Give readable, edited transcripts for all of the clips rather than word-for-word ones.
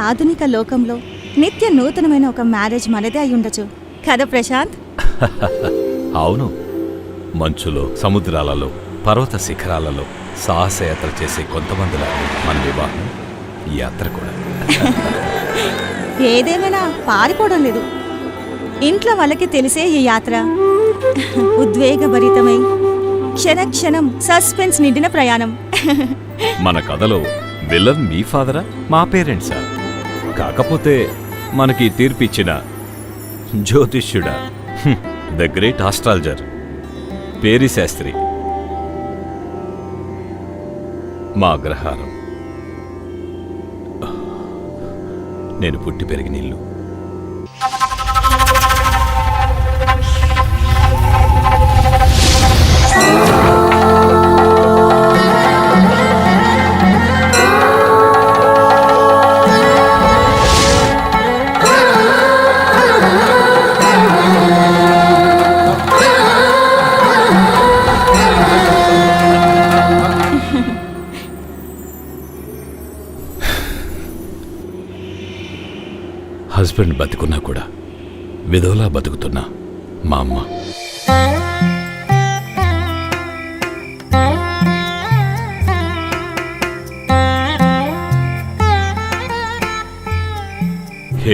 ఆధునిక లోకంలో నిత్య నూతనమైన ఒక మ్యారేజ్ మనదే అయి ఉండొచ్చు కదా ప్రశాంత్? అవును, మంచులో, సముద్రాలలో, పర్వత శిఖరాలలో సాహసయాత్ర చేసే కొంతమందిలా మన వివాహం, ఈ యాత్ర కూడా. ఏదేమైనా పారిపోవడం లేదు. ఇంట్లో వాళ్ళకి తెలిసే ఈ యాత్ర ఉద్వేగభరితమై క్షణక్షణం సస్పెన్స్ నిండిన ప్రయాణం. మన కథలో విలన్ మీ ఫాదరా, మా పేరెంట్సా? కాకపోతే మనకి తీర్పిచ్చిన జ్యోతిష్యుడా, ద గ్రేట్ ఆస్ట్రాలజర్ పేరి శాస్త్రి, మా అగ్రహారం, నేను పుట్టి పెరిగిన ఇల్లు. హస్బెండ్ బతుకున్నా కూడా విధవలా బతుకుతున్నా మా అమ్మ.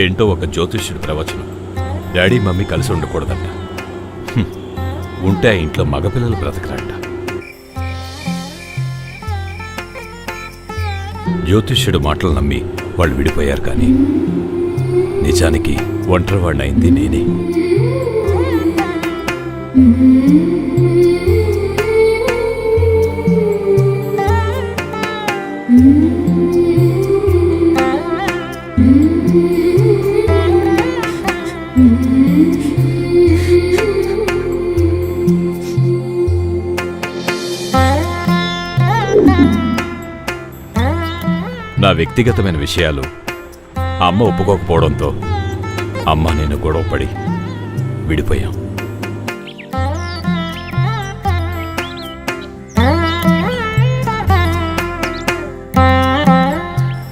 ఏంటో ఒక జ్యోతిష్యుడి ప్రవచనం, డాడీ మమ్మీ కలిసి ఉండకూడదంట, ఉంటే ఆ ఇంట్లో మగపిల్లలు బ్రతకరంట. జ్యోతిష్యుడు మాటలు నమ్మి వాళ్ళు విడిపోయారు, కానీ నిజానికి ఒంటరివాడినైంది నేనే. నా వ్యక్తిగతమైన విషయాలు అమ్మ ఒప్పుకోకపోవడంతో అమ్మ నేను గొడవపడి విడిపోయాం.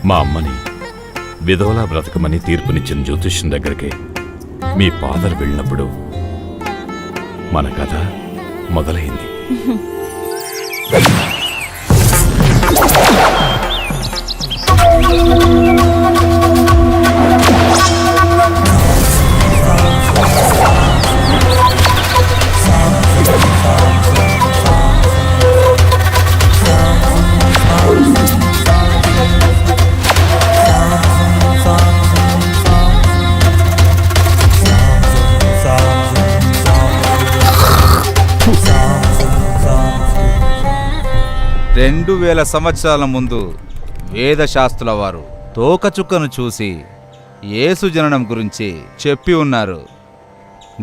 మా అమ్మని విధవలా బ్రతకమని తీర్పునిచ్చిన జ్యోతిష్యం దగ్గరికి మీ ఫాదర్ వెళ్ళినప్పుడు మన కథ మొదలైంది. రెండు 2000 సంవత్సరాల ముందు వేదశాస్త్రుల వారు తోకచుక్కను చూసి యేసు జననం గురించి చెప్పి ఉన్నారు.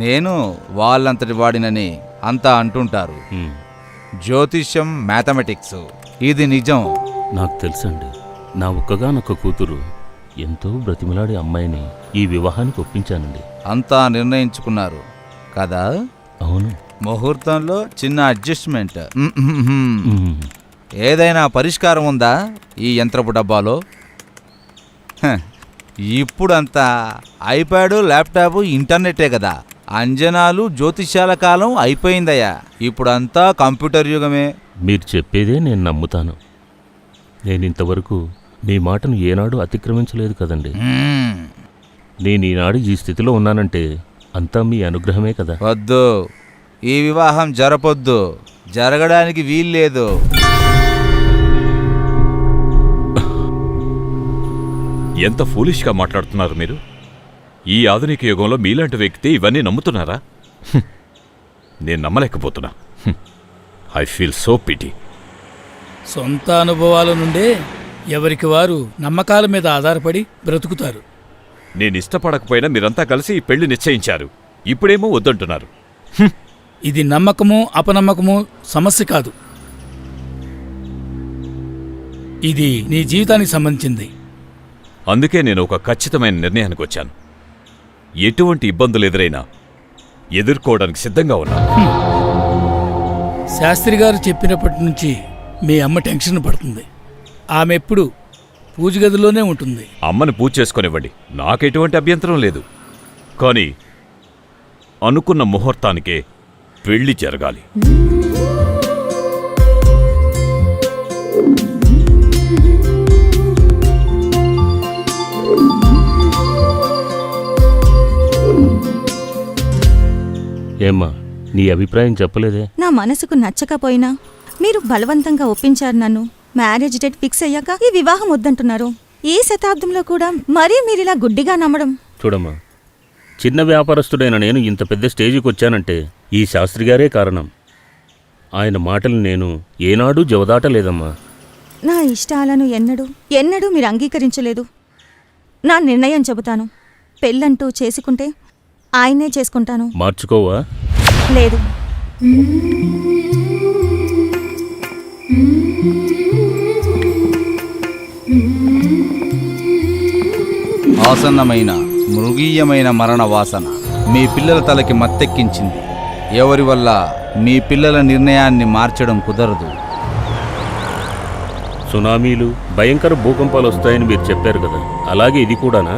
నేను వాళ్ళంతటి వాడినని అంతా అంటుంటారు. జ్యోతిష్యం, మ్యాథమెటిక్స్, ఇది నిజం. నాకు తెలుసండి. నా ఒక్కగానొక్క కూతురు ఎంతో బ్రతిమలాడే అమ్మాయిని ఈ వివాహానికి ఒప్పించానండి. అంతా నిర్ణయించుకున్నారు కదా? అవును. ముహూర్తంలో చిన్న అడ్జస్ట్మెంట్. ఏదైనా పరిష్కారం ఉందా ఈ యంత్రపు డబ్బాలో? ఇప్పుడంతా ఐప్యాడు, ల్యాప్టాప్, ఇంటర్నెట్టే కదా. అంజనాలు, జ్యోతిష్యాల కాలం అయిపోయిందయ్యా. ఇప్పుడంతా కంప్యూటర్ యుగమే. మీరు చెప్పేదే నేను నమ్ముతాను. నేనింతవరకు మీ మాటను ఏనాడు అతిక్రమించలేదు కదండి. నేను ఈనాడు ఈ స్థితిలో ఉన్నానంటే అంతా మీ అనుగ్రహమే కదా. వద్దు, ఈ వివాహం జరపొద్దు, జరగడానికి వీల్లేదు. ఎంత ఫూలిష్గా మాట్లాడుతున్నారు మీరు. ఈ ఆధునిక యుగంలో మీలాంటి వ్యక్తి ఇవన్నీ నమ్ముతున్నారా? నేను నమ్మలేకపోతున్నా. I feel so pity. సొంత అనుభవాల నుండే ఎవరికి వారు నమ్మకాల మీద ఆధారపడి బ్రతుకుతారు. నేను ఇష్టపడకపోయినా మీరంతా కలిసి ఈ పెళ్లి నిశ్చయించారు. ఇప్పుడేమో వద్దంటున్నారు. ఇది నమ్మకము అపనమ్మకము సమస్య కాదు. ఇది నీ జీవితానికి సంబంధించింది. అందుకే నేను ఒక ఖచ్చితమైన నిర్ణయానికి వచ్చాను. ఎటువంటి ఇబ్బందులు ఎదురైనా ఎదుర్కోవడానికి సిద్ధంగా ఉన్నాను. శాస్త్రి గారు చెప్పినప్పటి నుంచి మీ అమ్మ టెన్షన్ పడుతుంది. ఆమె ఎప్పుడు పూజ గదిలోనే ఉంటుంది. అమ్మని పూజ చేసుకొనివ్వండి, నాకెటువంటి అభ్యంతరం లేదు. కానీ అనుకున్న ముహూర్తానికే పెళ్లి జరగాలి. ఏమ్మా, నీ అభిప్రాయం చెప్పలేదే? నా మనసుకు నచ్చకపోయినా మీరు బలవంతంగా ఒప్పించారు నన్ను. మ్యారేజ్ డేట్ ఫిక్స్ అయ్యాక ఈ వివాహం వద్దంటున్నారు. ఈ శతాబ్దంలో కూడా మరీ మీరిలా గుడ్డిగా నమ్మడం. చూడమ్మా, చిన్న వ్యాపారస్తుడైన నేను ఇంత పెద్ద స్టేజికి వచ్చానంటే ఈ శాస్త్రి గారే కారణం. ఆయన మాటలు నేను ఏనాడూ జవదాటలేదమ్మా. నా ఇష్టాలను ఎన్నడూ మీరు అంగీకరించలేదు. నా నిర్ణయం చెబుతాను. పెళ్ళంటూ చేసుకుంటే ఆయనే చేసుకుంటాను. మార్చుకోవా? లేదు. ఆసన్నమైన మృగీయమైన మరణ వాసన మీ పిల్లల తలకి మత్తెక్కించింది. ఎవరి వల్ల మీ పిల్లల నిర్ణయాన్ని మార్చడం కుదరదు. సునామీలు, భయంకర భూకంపాలు వస్తాయని మీరు చెప్పారు కదా, అలాగే ఇది కూడానా?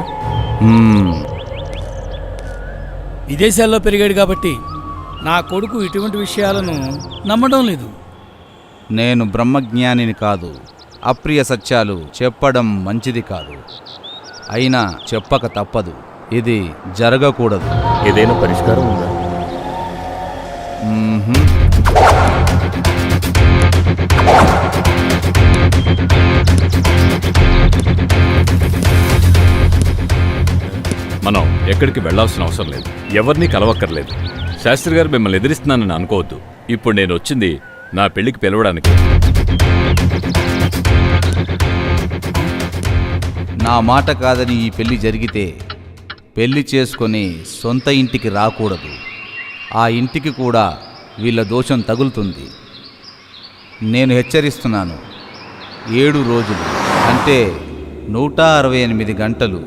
విదేశాల్లో పెరిగాడు కాబట్టి నా కొడుకు ఇటువంటి విషయాలను నమ్మడం లేదు. నేను బ్రహ్మజ్ఞానిని కాదు. అప్రియ సత్యాలు చెప్పడం మంచిది కాదు. అయినా చెప్పక తప్పదు. ఇది జరగకూడదు. ఏదైనా పరిష్కారం ఉందా? మనం ఎక్కడికి వెళ్లాల్సిన అవసరం లేదు, ఎవరినీ కలవక్కర్లేదు. శాస్త్రి గారు మిమ్మల్ని ఎదిరిస్తున్నానని అనుకోవద్దు. ఇప్పుడు నేను వచ్చింది నా పెళ్లికి పిలవడానికి. నా మాట కాదని ఈ పెళ్లి జరిగితే పెళ్లి చేసుకొని సొంత ఇంటికి రాకూడదు. ఆ ఇంటికి కూడా వీళ్ళ దోషం తగులుతుంది. నేను హెచ్చరిస్తున్నాను. 7 రోజులు అంటే 168 గంటలు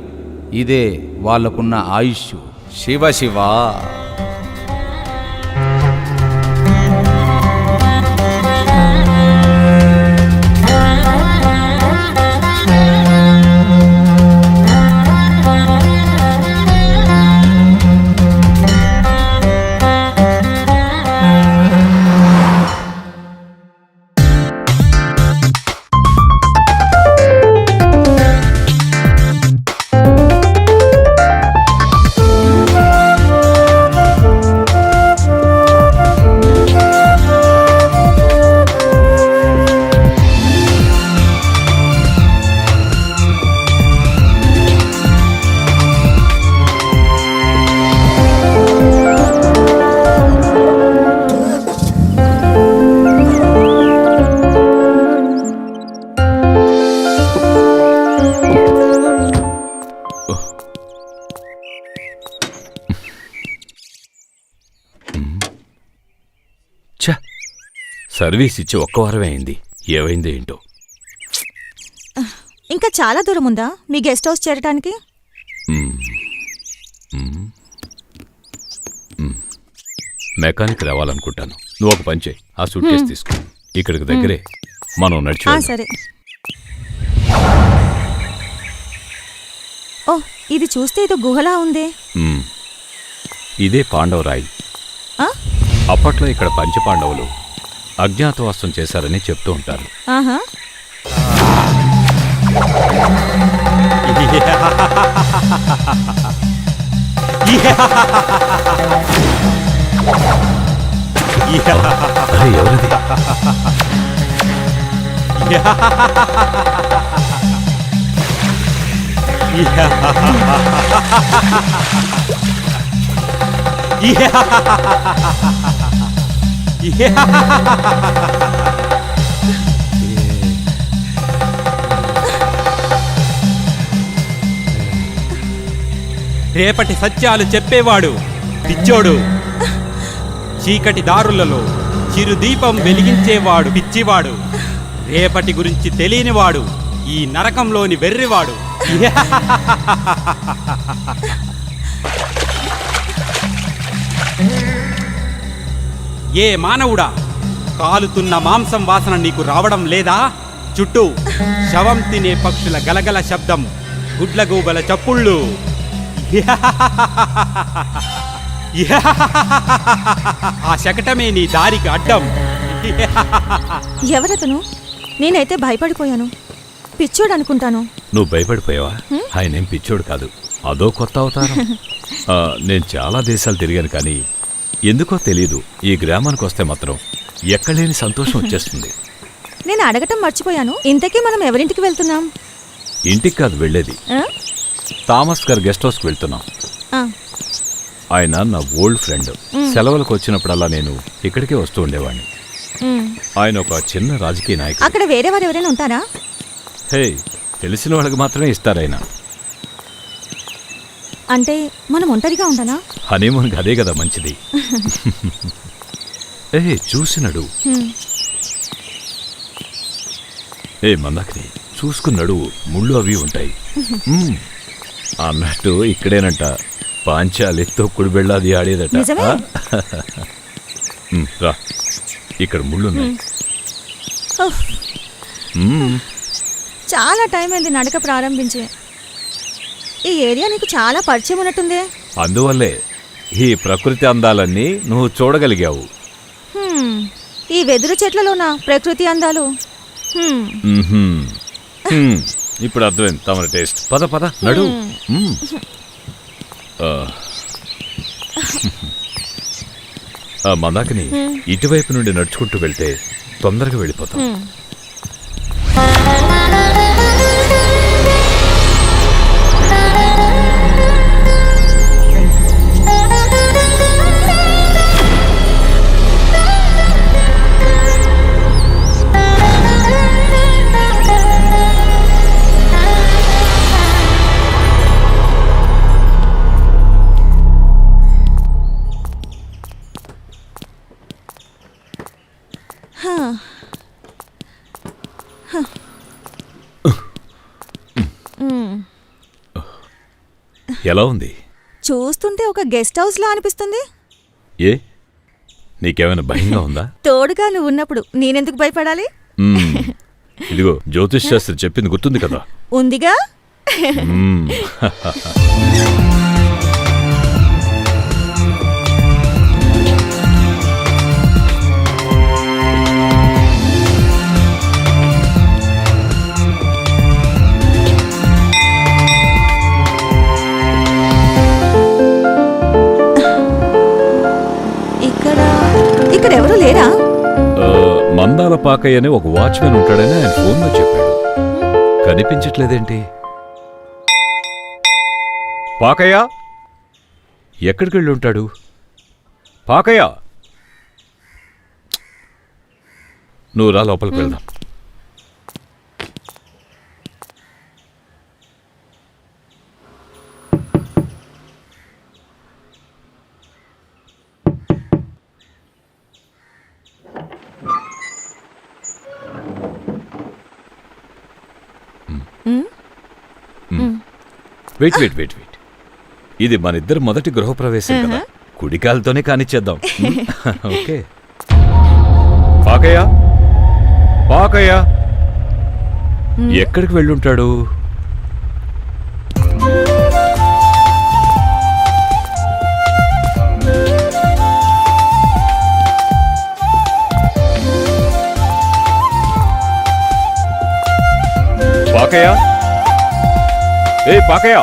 ఇదే వాళ్ళకున్న ఆయుష్. శివ శివ. సర్వీస్ ఇచ్చి 1 వారమే అయింది. ఏమైందో ఏంటో. ఇంకా చాలా దూరం ఉందా మీ గెస్ట్ హౌస్ చేరటానికి? మెకానిక్ రావాలనుకుంటాను. నువ్వు ఒక పని చేయి, ఆ సూట్ కేసు తీసుకో. ఇక్కడికి దగ్గరే, మనం నడిచి వెళ్దాం. సరే. ఓ, ఇది చూస్తే ఏదో గుహలా ఉందే. ఇదే పాండవరాయి. అప్పట్లో ఇక్కడ పంచపాండవులు అజ్ఞాతవాసం చేశారని చెప్తూ ఉంటారు. ఆహా. ఎవరిది? రేపటి సత్యాలు చెప్పేవాడు పిచ్చోడు. చీకటి దారులలో చిరుదీపం వెలిగించేవాడు పిచ్చివాడు. రేపటి గురించి తెలియనివాడు ఈ నరకంలోని వెర్రివాడు. ఏ మానవుడా, కాలుతున్న మాంసం వాసన నీకు రావడం లేదా? చుట్టూ శవం తినే పక్షుల గలగల శబ్దం, గుడ్లగూబల చప్పుళ్ళు. ఆ శకటమే నీ దారికి అడ్డం. ఎవరతను? నేనైతే భయపడిపోయాను. పిచ్చోడు అనుకుంటాను. నువ్వు భయపడిపోయావా? ఆయనేం పిచ్చోడు కాదు, అదో కొత్త అవతారం. నేను చాలా దేశాలు తిరిగాను, కానీ ఎందుకో తెలీదు, ఈ గ్రామానికి వస్తే మాత్రం ఎక్కడలేని సంతోషం వచ్చేస్తుంది. నేను అడగటం మర్చిపోయాను. ఇంతకీ మనం ఎవరింటికి వెళ్తున్నాం? ఇంటికి కాదు వెళ్ళేది, ఆ? థామస్ గారు గెస్ట్ హౌస్కి వెళ్తున్నాం. ఆ, ఆయన నా ఓల్డ్ ఫ్రెండ్. సెలవులకు వచ్చినప్పుడల్లా నేను ఇక్కడికే వస్తూ ఉండేవాడిని. ఉమ్. ఆయన ఒక చిన్న రాజకీయ నాయకుడు. అక్కడ వేరే వారు ఎవరైనా ఉంటారా? హే, తెలిసిన వాళ్ళకి మాత్రమే ఇస్తారాయన. అంటే మనం ఒంటరిగా ఉండాలా? హనీమూన్కి అదే కదా మంచిది. చూసినడు. ఉమ్. మందాకిని చూసుకున్నాడు, ముళ్ళు అవి ఉంటాయి. అన్నట్టు ఇక్కడేనంట పాంచాలి తొక్కుడు బెళ్ళాది ఆడేదట. నిజమే? రా, ఇక్కడ ముళ్ళున్నాయి. ఉఫ్, చాలా టైం అయింది నడక ప్రారంభించి. ఈ ఏరియా నీకు చాలా పరిచయం ఉన్నట్టుందే. అందువల్లే ఈ ప్రకృతి అందాలన్నీ నువ్వు చూడగలిగావు. హ్మ్, ఈ వెదురు చెట్లలోనా ప్రకృతి అందాలు? హ్మ్. ఇప్పుడు అర్థమైంది తమరి టేస్ట్. పద పద నడు. మందాకిని ఇటువైపు నుండి నడుచుకుంటూ వెళ్తే తొందరగా వెళ్ళిపోతాం. హ్మ్. ఎలా ఉంది? చూస్తుంటే ఒక గెస్ట్ హౌస్ లా అనిపిస్తుంది. ఏ, నీకేమైనా భయంగా ఉందా? తోడుగా నువ్వు ఉన్నప్పుడు నేనెందుకు భయపడాలి? ఇదిగో జ్యోతిష్ శాస్త్రి చెప్పింది గుర్తుంది కదా? ఉందిగా. ఇక్కడ ఎవరు లేరా? మందాల పాకయ్య అని ఒక వాచ్మెన్ ఉంటాడని ఆయన ఫోన్లో చెప్పాడు. కనిపించట్లేదేంటి? పాకయ్య ఎక్కడికి వెళ్ళి ఉంటాడు? పాకయ్య, నువ్వు రా, లోపలికి వెళ్దాం. వెయిట్ వెయిట్ వెయిట్ వెయిట్ ఇది మన ఇద్దరు మొదటి గృహప్రవేశం కదా, కుడికాలతోనే కానిచ్చేద్దాం. ఓకే. పాకయ్య, పాకయ్య ఎక్కడికి వెళ్ళుంటాడు? పాకయ్య, ఏ పాకయ్య,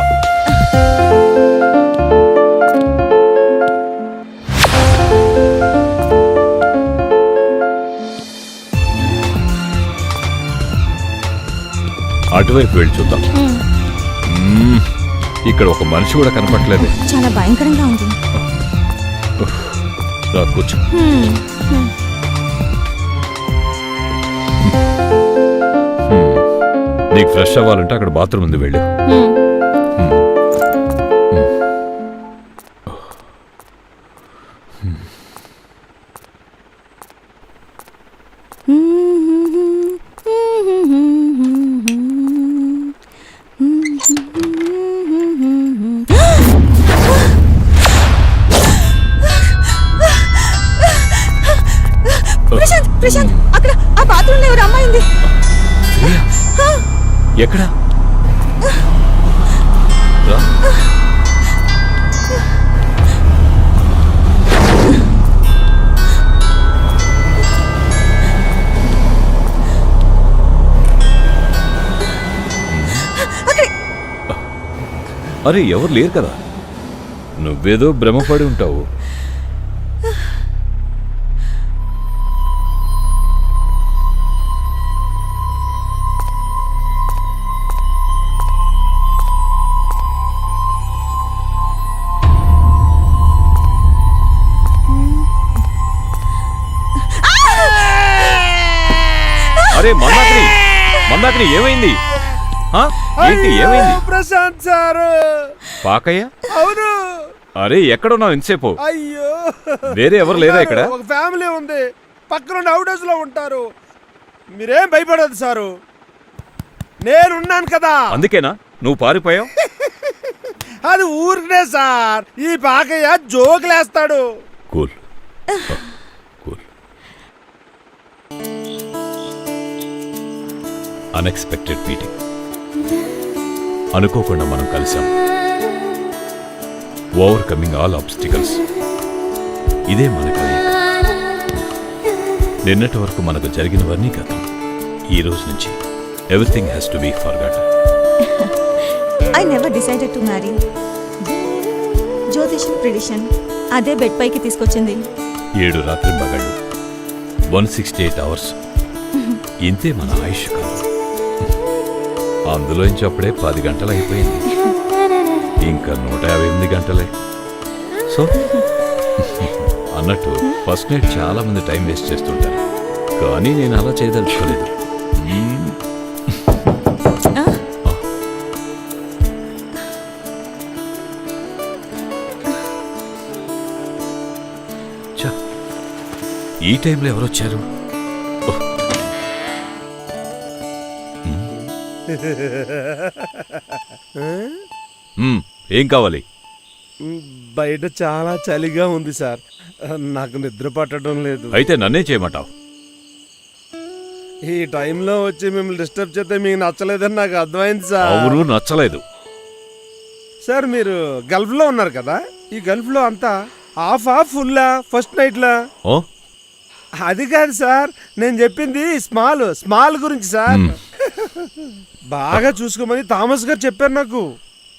అటువైపు వెళ్ళి చూద్దాం. ఇక్కడ ఒక మనిషి కూడా కనపట్లేదు. చాలా భయంకరంగా ఉంది. రా, కూర్చో. నీకు ఫ్రెష్ అవ్వాలంటే అక్కడ బాత్రూమ్ ఉంది, వెళ్ళు. ప్రశాంత్, ప్రశాంత్, అక్కడ ఆ బాత్రూంలో ఎవరు అమ్మాయి ఉంది. ప్రియా, ఎక్కడ రా. అరే ఎవరు లేరు కదా, నువ్వేదో భ్రమపడి ఉంటావు. అరే మందాకిని, మందాకిని ఏమైంది? ఆ? ఏంటి ఏమైంది? ప్రశాంత్ సార్. పాకయ్య? అవును. అరే ఎక్కడున్నావు ఇంతసేపు? అయ్యో, వేరే ఎవరు లేరా ఇక్కడ? ఒక ఫ్యామిలీ ఉంది, పక్కన అవుట్ హౌస్ లో ఉంటారు. మీరేం భయపడదు సారు, నేనున్నాను కదా. అందుకేనా నువ్వు పారిపోయావు? అది ఊరికనే సార్, ఈ పాకయ్య జోకులేస్తాడు. Cool cool. అన్ఎక్స్పెక్టెడ్ మీటింగ్, అనుకోకుండా మనం కలిసాం. ఓవర్కమింగ్ ఆల్ ఆబ్స్టికల్స్, ఇదే మన కలయిక. నిన్నటి వరకు మనకు జరిగినవన్నీ గతం. ఈ రోజు నుంచి everything has to be forgotten. I never decided to marry. జ్యోతిషం ప్రిడిషన్ అదే బెడ్ పైకి తీసుకొచ్చింది. 7 రాత్రి మగళ్ళు, 168 అవర్స్, ఇంతే మన ఆయుష్ కాలం. అందులోంచి అప్పుడే 10 గంటలు అయిపోయింది, ఇంకా 158 గంటలే. సో అన్నట్టు ఫస్ట్ నైట్ చాలా మంది టైం వేస్ట్ చేస్తుంటారు, కానీ నేను అలా చేయదలుచుకోలేదు. ఛ, ఈ టైంలో ఎవరొచ్చారు? ఏం కావాలి? బయట చాలా చలిగా ఉంది సార్, నాకు నిద్ర పట్టడం లేదు. అయితే నన్నే చేయమంటావు? ఈ టైంలో వచ్చి మిమ్మల్ని డిస్టర్బ్ చేస్తే మీకు నచ్చలేదని నాకు అర్థమైంది సార్. అవును, నచ్చలేదు. సార్ మీరు గల్ఫ్ లో ఉన్నారు కదా, ఈ గల్ఫ్ లో అంతా ఆఫా ఫుల్లా ఫస్ట్ నైట్ లా? ఓ, అది కాదు సార్, నేను చెప్పింది స్మాల్ గురించి సార్. బాగా చూసుకోమని థామస్ గారు చెప్పారు నాకు.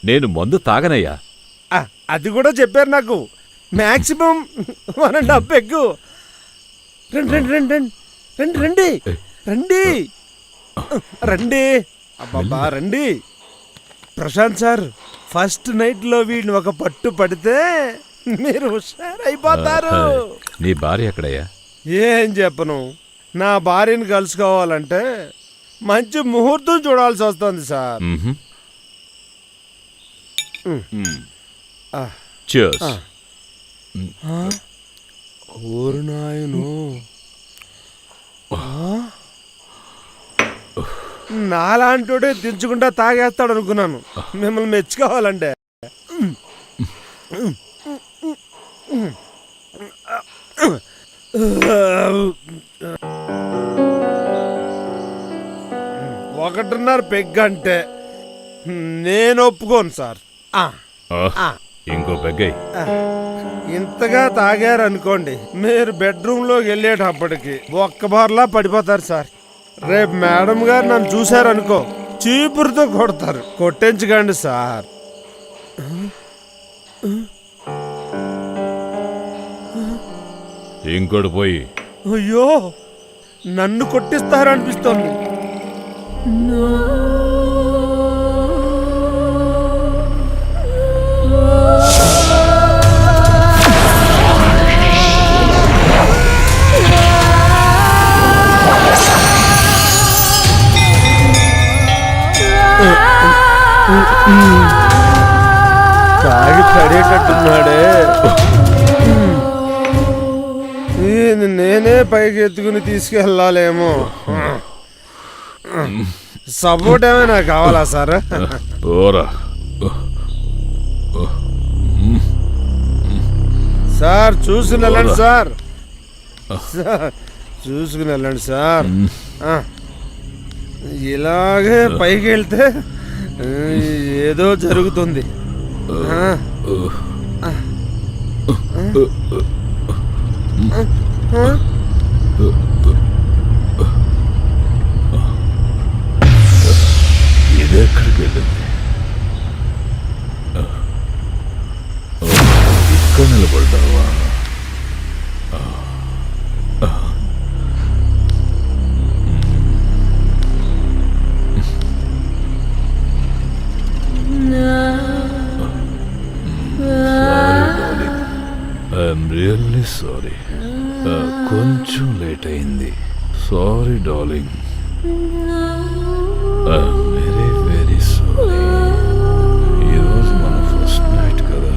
నేను మందు తాగనయ్యా. అది కూడా చెప్పారు నాకు. Maximum 1.5 peg. రండి రండి రండి రండి రండి రండి రండి అబ్బబ్బా రండి. ప్రశాంత్ సార్, ఫస్ట్ నైట్ లో వీడిని ఒక పట్టు పడితే మీరు హుషారైపోతారు. నీ భార్య ఎక్కడయ్యా? ఏం చెప్పను, నా భార్యను కలుసుకోవాలంటే మంచి ముహూర్తం చూడాల్సి వస్తుంది సార్. Cheers. ఓరు నాయను, నాలాంటోడే దించకుండా తాగేస్తాడు అనుకున్నాను. మిమ్మల్ని మెచ్చుకోవాలంటే ఒకటిన్నర పెగ్ అంటే నేను ఒప్పుకోను సార్. ఇంకో పెగ్గై. ఇంతగా తాగారనుకోండి, మీరు బెడ్రూమ్ లోకి వెళ్ళేటప్పటికి ఒక్క బార్లా పడిపోతారు సార్. రేపు మేడం గారు నన్ను చూశారనుకో, చీపురుతో కొడతారు. కొట్టించకండి సార్. ఇంకోటి పోయి. అయ్యో, నన్ను కొట్టిస్తారనిపిస్తోంది. తాగి పడేటట్టున్నాడే. నేనే పైకి ఎత్తుకుని తీసుకెళ్ళాలేమో. సపోర్ట్ ఏమైనా కావాలా సార్? సార్ చూసుకుని వెళ్ళండి సార్. చూసుకుని వెళ్ళండి సార్. ఇలాగే పైకి వెళ్తే ఏదో జరుగుతుంది. ఇదెక్కడికి వెళ్ళింది? ఇక్కడ నిలబడ్డావా? I'm really sorry. కొంచెం లేట్ అయింది. Sorry darling. I'm very very sorry. ఈరోజు మన ఫస్ట్ నైట్ కదా.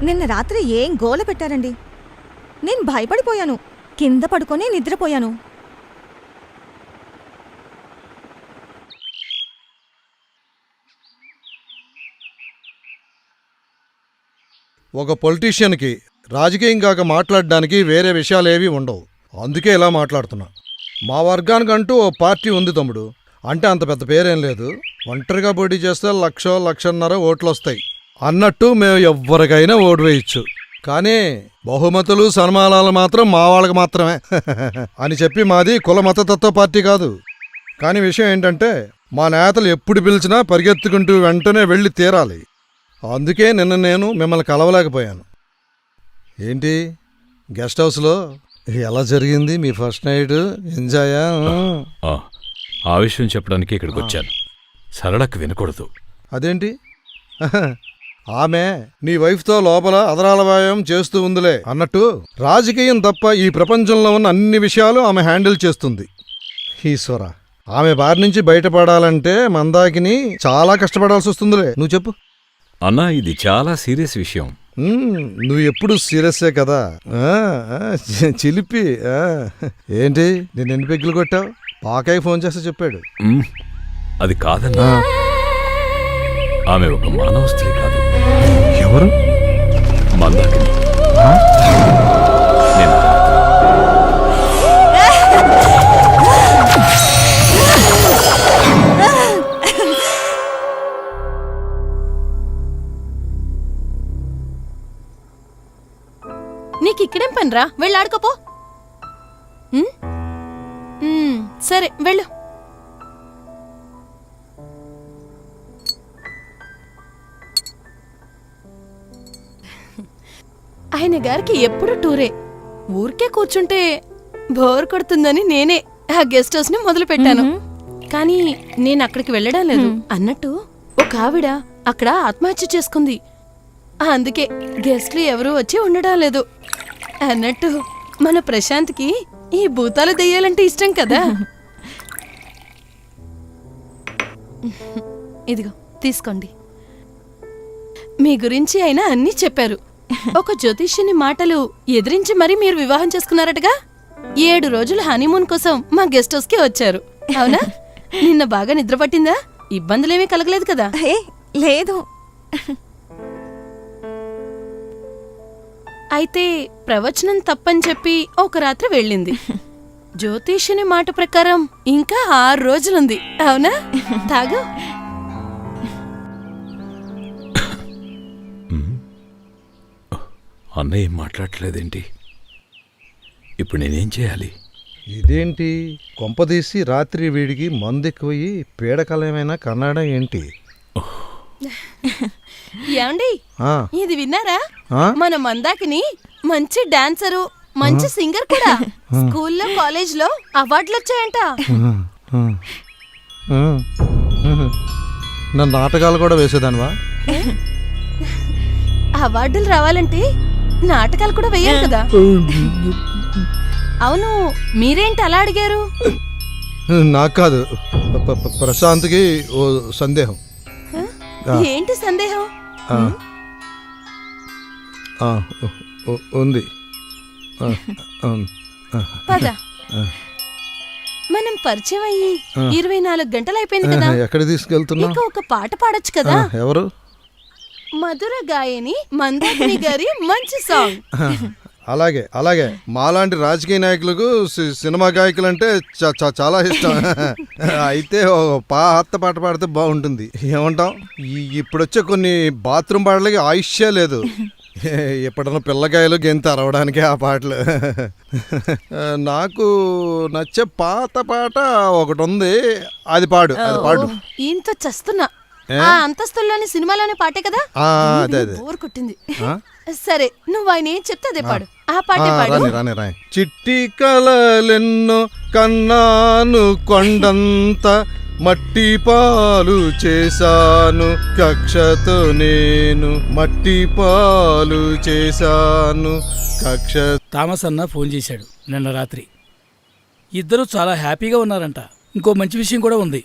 నిన్న రాత్రి ఏం గోల పెట్టారండి. నేను భయపడిపోయాను. కింద పడుకొని నిద్రపోయాను. ఒక పొలిటీషియన్కి రాజకీయం కాక మాట్లాడడానికి వేరే విషయాలేవీ ఉండవు. అందుకే ఇలా మాట్లాడుతున్నా. మా వర్గానికంటూ ఓ పార్టీ ఉంది తమ్ముడు. అంటే అంత పెద్ద పేరేం లేదు. ఒంటరిగా పోటీ చేస్తే 1,00,000-1,50,000 ఓట్లు వస్తాయి అన్నట్టు మేము ఎవ్వరికైనా ఓటు వేయచ్చు. కానీ బహుమతులు సన్మానాలు మాత్రం మా వాళ్ళకి మాత్రమే అని చెప్పి మాది కుల మతతత్వ పార్టీ కాదు. కానీ విషయం ఏంటంటే మా నేతలు ఎప్పుడు పిలిచినా పరిగెత్తుకుంటూ వెంటనే వెళ్ళి తీరాలి. అందుకే నిన్న నేను మిమ్మల్ని కలవలేకపోయాను. ఏంటి గెస్ట్ హౌస్లో ఎలా జరిగింది మీ ఫస్ట్ నైట్? ఎంజాయా? ఆ విషయం చెప్పడానికి ఇక్కడికి వచ్చాను. సరళకు వినకూడదు. అదేంటి? ఆమె నీ వైఫ్తో లోపల అదరాల వ్యాయామం చేస్తూ ఉందిలే అన్నట్టు రాజకీయం తప్ప ఈ ప్రపంచంలో ఉన్న అన్ని విషయాలు ఆమె హ్యాండిల్ చేస్తుంది. ఈశ్వర, ఆమె బారి నుంచి బయటపడాలంటే మందాకిని చాలా కష్టపడాల్సి వస్తుందిలే. నువ్వు చెప్పు అన్నా, ఇది చాలా సీరియస్ విషయం. నువ్వు ఎప్పుడు సీరియస్సే కదా. చిలిపి. ఏంటి నేను ఎన్ని పెగ్గులు కొట్టావు? పాకాయి ఫోన్ చేస్తే చెప్పాడు. అది కాదన్నా, ఆమె ఒక మానవ స్త్రీ కాదు. ఎవరు? మందాకిని. నేను నీకిక్కడేం పనిరా? వెళ్ళాడుకోపో. సరే వెళ్ళు. ఆయన గారికి ఎప్పుడు టూరే. ఊరికే కూర్చుంటే బోర్ కొడుతుందని నేనే ఆ గెస్ట్ హౌస్ ని మొదలు పెట్టాను. కానీ నేను అక్కడికి వెళ్ళడం లేదు. అన్నట్టు ఒక ఆవిడ అక్కడ ఆత్మహత్య చేసుకుంది. అందుకే గెస్ట్లు ఎవరూ వచ్చి ఉండడం లేదు. అన్నట్టు మన ప్రశాంత్కి ఈ భూతాలు దెయ్యాలంటే ఇష్టం కదా. ఇదిగో తీసుకోండి. మీ గురించి అయినా అన్నీ చెప్పారు. ఒక జ్యోతిష్యుని మాటలు ఎదిరించి మరీ మీరు వివాహం చేసుకున్నారటగా. 7 రోజులు హనీమూన్ కోసం మా గెస్ట్ హౌస్ కి వచ్చారు. అవునా? నిన్న బాగా నిద్ర పట్టిందా? ఇబ్బందులేమీ కలగలేదు కదా? లేదు. అయితే ప్రవచనం తప్పని చెప్పి ఒక రాత్రి వెళ్ళింది. జ్యోతిష్యుని మాట ప్రకారం ఇంకా 6 రోజులుంది. అవునా? తాగు. అన్నయ్య ఏం మాట్లాడట్లేదేంటి? ఇప్పుడు నేనేం చేయాలి? ఇదేంటి కొంపదీసి రాత్రి వీడికి మందు ఎక్కువయ్యి పీడకలమైనా కన్నాడా ఏంటి? ఏమండి ఆ, ఇది విన్నారా? ఆ? మన మందాకిని మంచి డాన్సరు, మంచి సింగర్ కూడా. స్కూల్లో కాలేజ్లో అవార్డులు వచ్చాయంట. నా నాటకాలు కూడా వేసేదానివా? అవార్డులు రావాలంటే నాటకాలు కూడా వేయాలి కదా. అవును, మీరేంటి అలా అడిగారు? నాకు కాదు, ప్రశాంత్కి ఓ సందేహం. ఏంటి సందేహం? ఆ, ఆ, ఉంది. ఆ, ఆ, పద. మనం పరిచయం అయ్యి 24 గంటలు అయిపోయింది కదా. ఎక్కడ తీసుకెళ్తున్నా? ఇక ఒక పాట పాడొచ్చు కదా. ఎవరు? మధుర గాయని మందాకిని గారి మంచి సాంగ్. అలాగే అలాగే. మాలాంటి రాజకీయ నాయకులకు సినిమా గాయకులు అంటే చాలా ఇష్టం. అయితే ఓ పాత పాట పాడితే బాగుంటుంది. ఏమంటాం? ఇప్పుడొచ్చే కొన్ని బాత్రూమ్ పాటలకి ఆయుష్యే లేదు. ఎప్పుడన్నా పిల్లకాయలు గెంత అరవడానికి ఆ పాటలు. నాకు నచ్చే పాత పాట ఒకటి ఉంది, అది పాడు. ఇంత చస్తున్నా. ఆ అంతస్తుల్లోని సినిమాలోని పాటే కదా. అదే అదే. బోర్ కొట్టింది. సరే, నువ్వు ఆయన ఏం చెప్తే అదే పాడు. ఆ పాటే పాడు. రాని. చిట్టి కలలెన్నో కన్నాను, కొండంత మట్టి పాలు చేశాను, కక్షతో నేను మట్టి పాలు చేశాను కక్ష. థామస్ అన్న ఫోన్ చేశాడు నిన్న రాత్రి. ఇద్దరూ చాలా హ్యాపీగా ఉన్నారంట. ఇంకో మంచి విషయం కూడా ఉంది.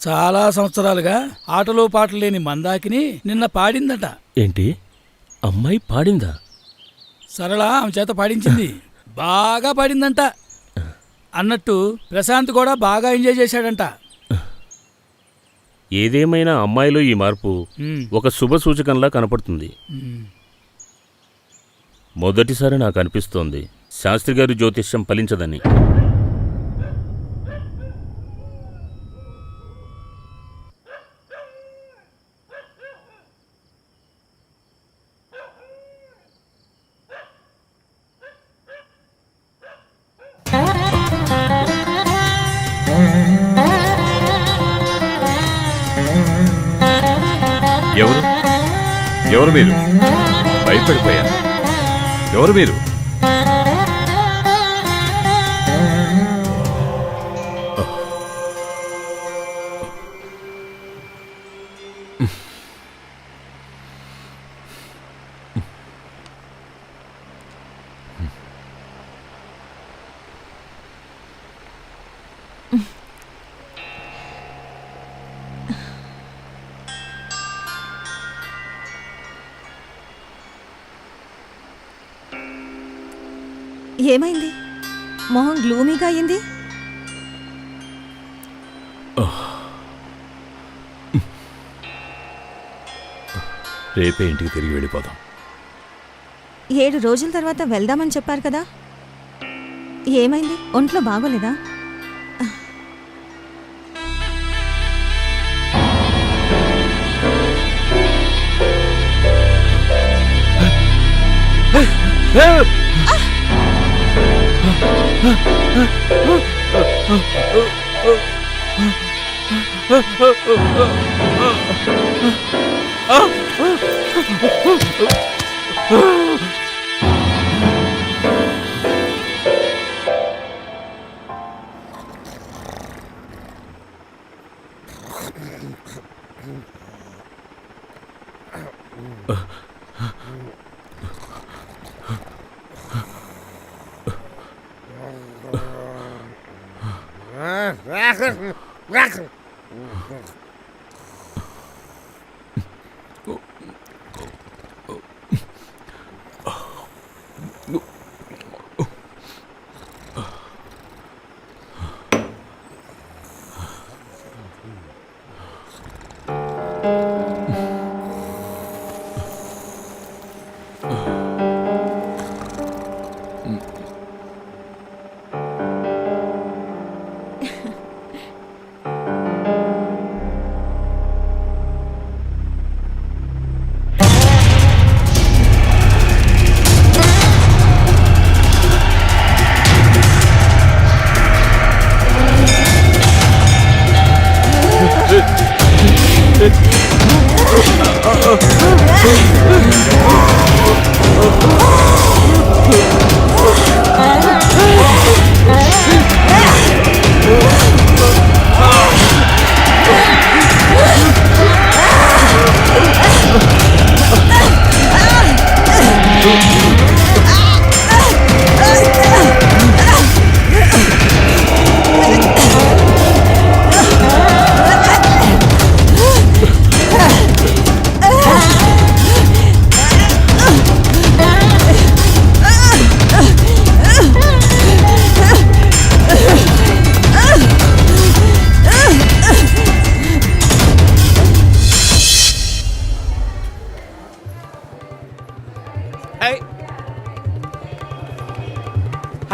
చాలా సంవత్సరాలుగా ఆటలో పాటలు లేని మందాకిని నిన్న పాడిందట. ఏంటి, అమ్మాయి పాడిందా? సరళ ఆమె చేత పాడించింది. బాగా పాడిందంట. అన్నట్టు ప్రశాంత్ కూడా బాగా ఎంజాయ్ చేశాడంట. ఏదేమైనా అమ్మాయిలో ఈ మార్పు ఒక శుభ సూచకంలా కనపడుతుంది. మొదటిసారి నాకు అనిపిస్తోంది శాస్త్రి గారి జ్యోతిష్యం ఫలించదని. ఎవరు ఎవరు మీరు? భయపడిపోయాను. ఎవరు మీరు? ఏమైంది? మొహం గ్లూమీగా అయింది. రేపే ఇంటికి తిరిగి వెళ్ళిపోదాం. 7 రోజుల తర్వాత వెళ్దామని చెప్పారు కదా. ఏమైంది? ఒంట్లో బాగోలేదా?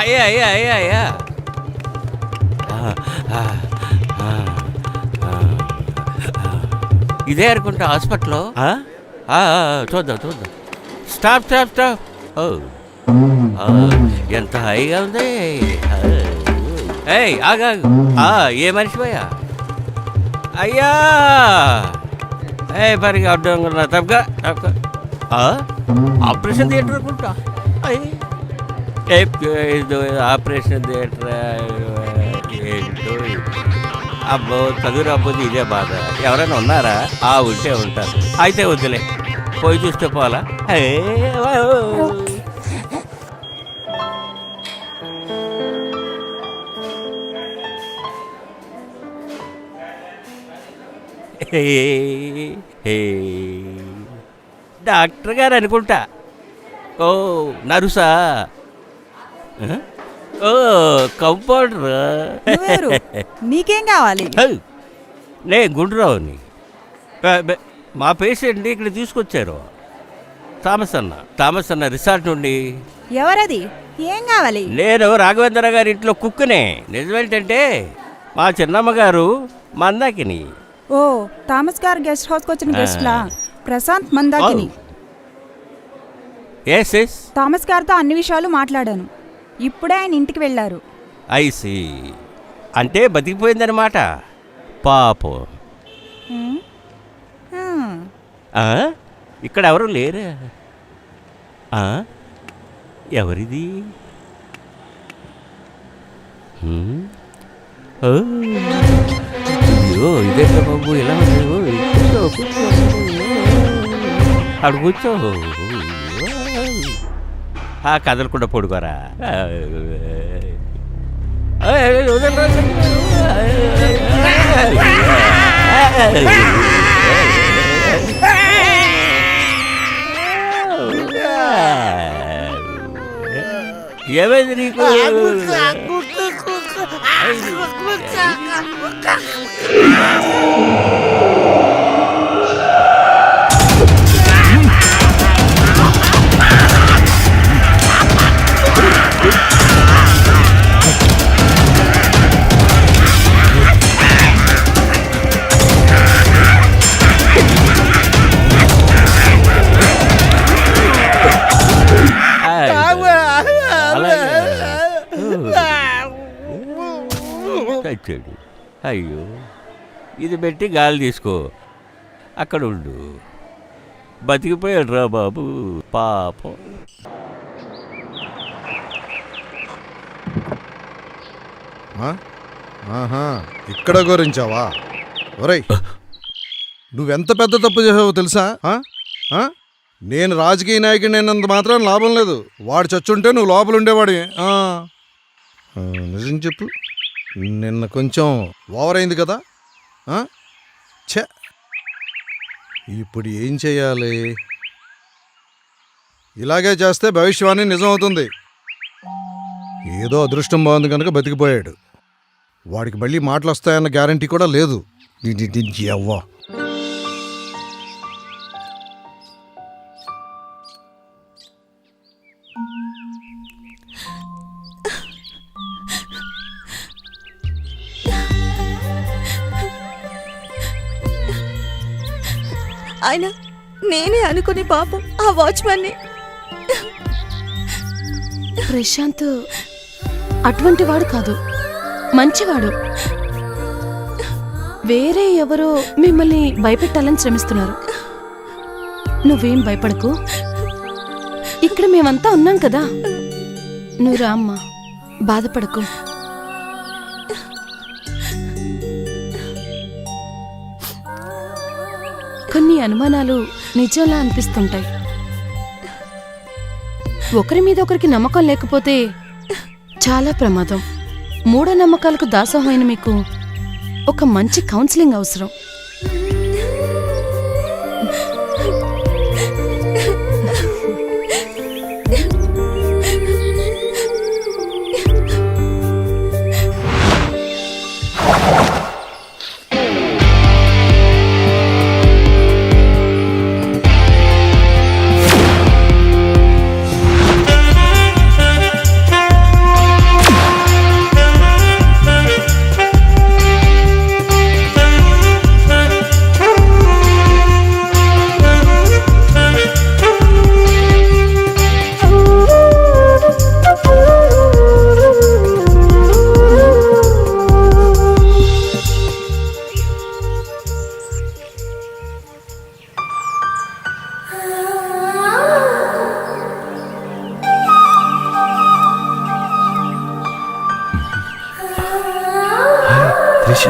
అయ్యా అయ్యా అయ్యా అయ్యా ఇదే అనుకుంటా హాస్పిటల్లో చూద్దాం చూద్దాం. Stop stop stop. ఓ ఎంత హాయిగా ఉంది. ఏయ్ ఆగాగు. ఏ మనిషిపోయా అయ్యా. పరిగా అడ్డం తప్పగా తప్పగా ఆపరేషన్ థియేటర్ అనుకుంటా. ఆపరేషన్ థియేటర్ ఏంటో. అబ్బో చదువు రాకపోతే ఇదే బాధ. ఎవరైనా ఉన్నారా? ఉంటే ఉంటారు. అయితే వద్దులే, పోయి చూస్తే పోలా. డాక్టర్ గారు అనుకుంటా. ఓ నరుసా? ఓ కంపౌండర్. నీకేం కావాలి? నే గుండ్రావుని. మా పేషెంట్ని ఇక్కడ తీసుకొచ్చారు. థామస్ అన్న రిసార్ట్ నుండి. ఎవరది? ఏం కావాలి? నేను రాఘవేంద్ర గారి ఇంట్లో కుక్కునే. నిజమేంటంటే మా చిన్నమ్మ గారు మందాకిని. ఓ థామస్ గారు గెస్ట్ హౌస్కి వచ్చిన గెస్ట్లా? Prashant Mandakini. Yes yes. Thomas గారితో అన్ని విషయాలు మాట్లాడాను. ఇప్పుడే ఆయన ఇంటికి వెళ్ళారు. ఐసి అంటే బతికిపోయిందనమాట. పాపం. ఇక్కడ ఎవరు లేరా? ఎవరిది? అయ్యో ఇదే బాబు, ఎలా ఉంది? అడు కూర్చో. కదలకుండా పడుకోరా. ఏమైంది నీకు? చచ్చాడు. అయ్యో ఇది పెట్టి గాలి తీసుకో. అక్కడ ఉండు. బతికిపోయాడు రా బాబు, పాపం. ఇక్కడ గురించావా? ఒరేయ్, నువ్వెంత పెద్ద తప్పు చేసావో తెలుసా? నేను రాజకీయ నాయకుడిని అయినంత మాత్రం లాభం లేదు. వాడు చచ్చుంటే నువ్వు లోపల ఉండేవాడి. నిజం చెప్పు, నిన్న కొంచెం ఓవర్ అయింది కదా? ఛే, ఇప్పుడు ఏం చెయ్యాలి? ఇలాగే చేస్తే భవిష్యవాణి నిజం అవుతుంది. ఏదో అదృష్టం బాగుంది కనుక బతికిపోయాడు. వాడికి మళ్ళీ మాటలు వస్తాయన్న గ్యారంటీ కూడా లేదు. అవ్వా, ఆయన నేనే అనుకుని పాపం ఆ వాచ్మెన్ని. ప్రశాంత్ అటువంటి వాడు కాదు, మంచివాడు. వేరే ఎవరో మిమ్మల్ని భయపెట్టాలని శ్రమిస్తున్నారు. నువ్వేం భయపడకు, ఇక్కడ మేమంతా ఉన్నాం కదా. నువ్వు రా అమ్మా, బాధపడకు. కొన్ని అనుమానాలు నిజంలా అనిపిస్తుంటాయి. ఒకరి మీద ఒకరికి నమ్మకం లేకపోతే చాలా ప్రమాదం. మూఢనమ్మకాలకు దాసోహమైన మీకు ఒక మంచి కౌన్సిలింగ్ అవసరం. త్రిష,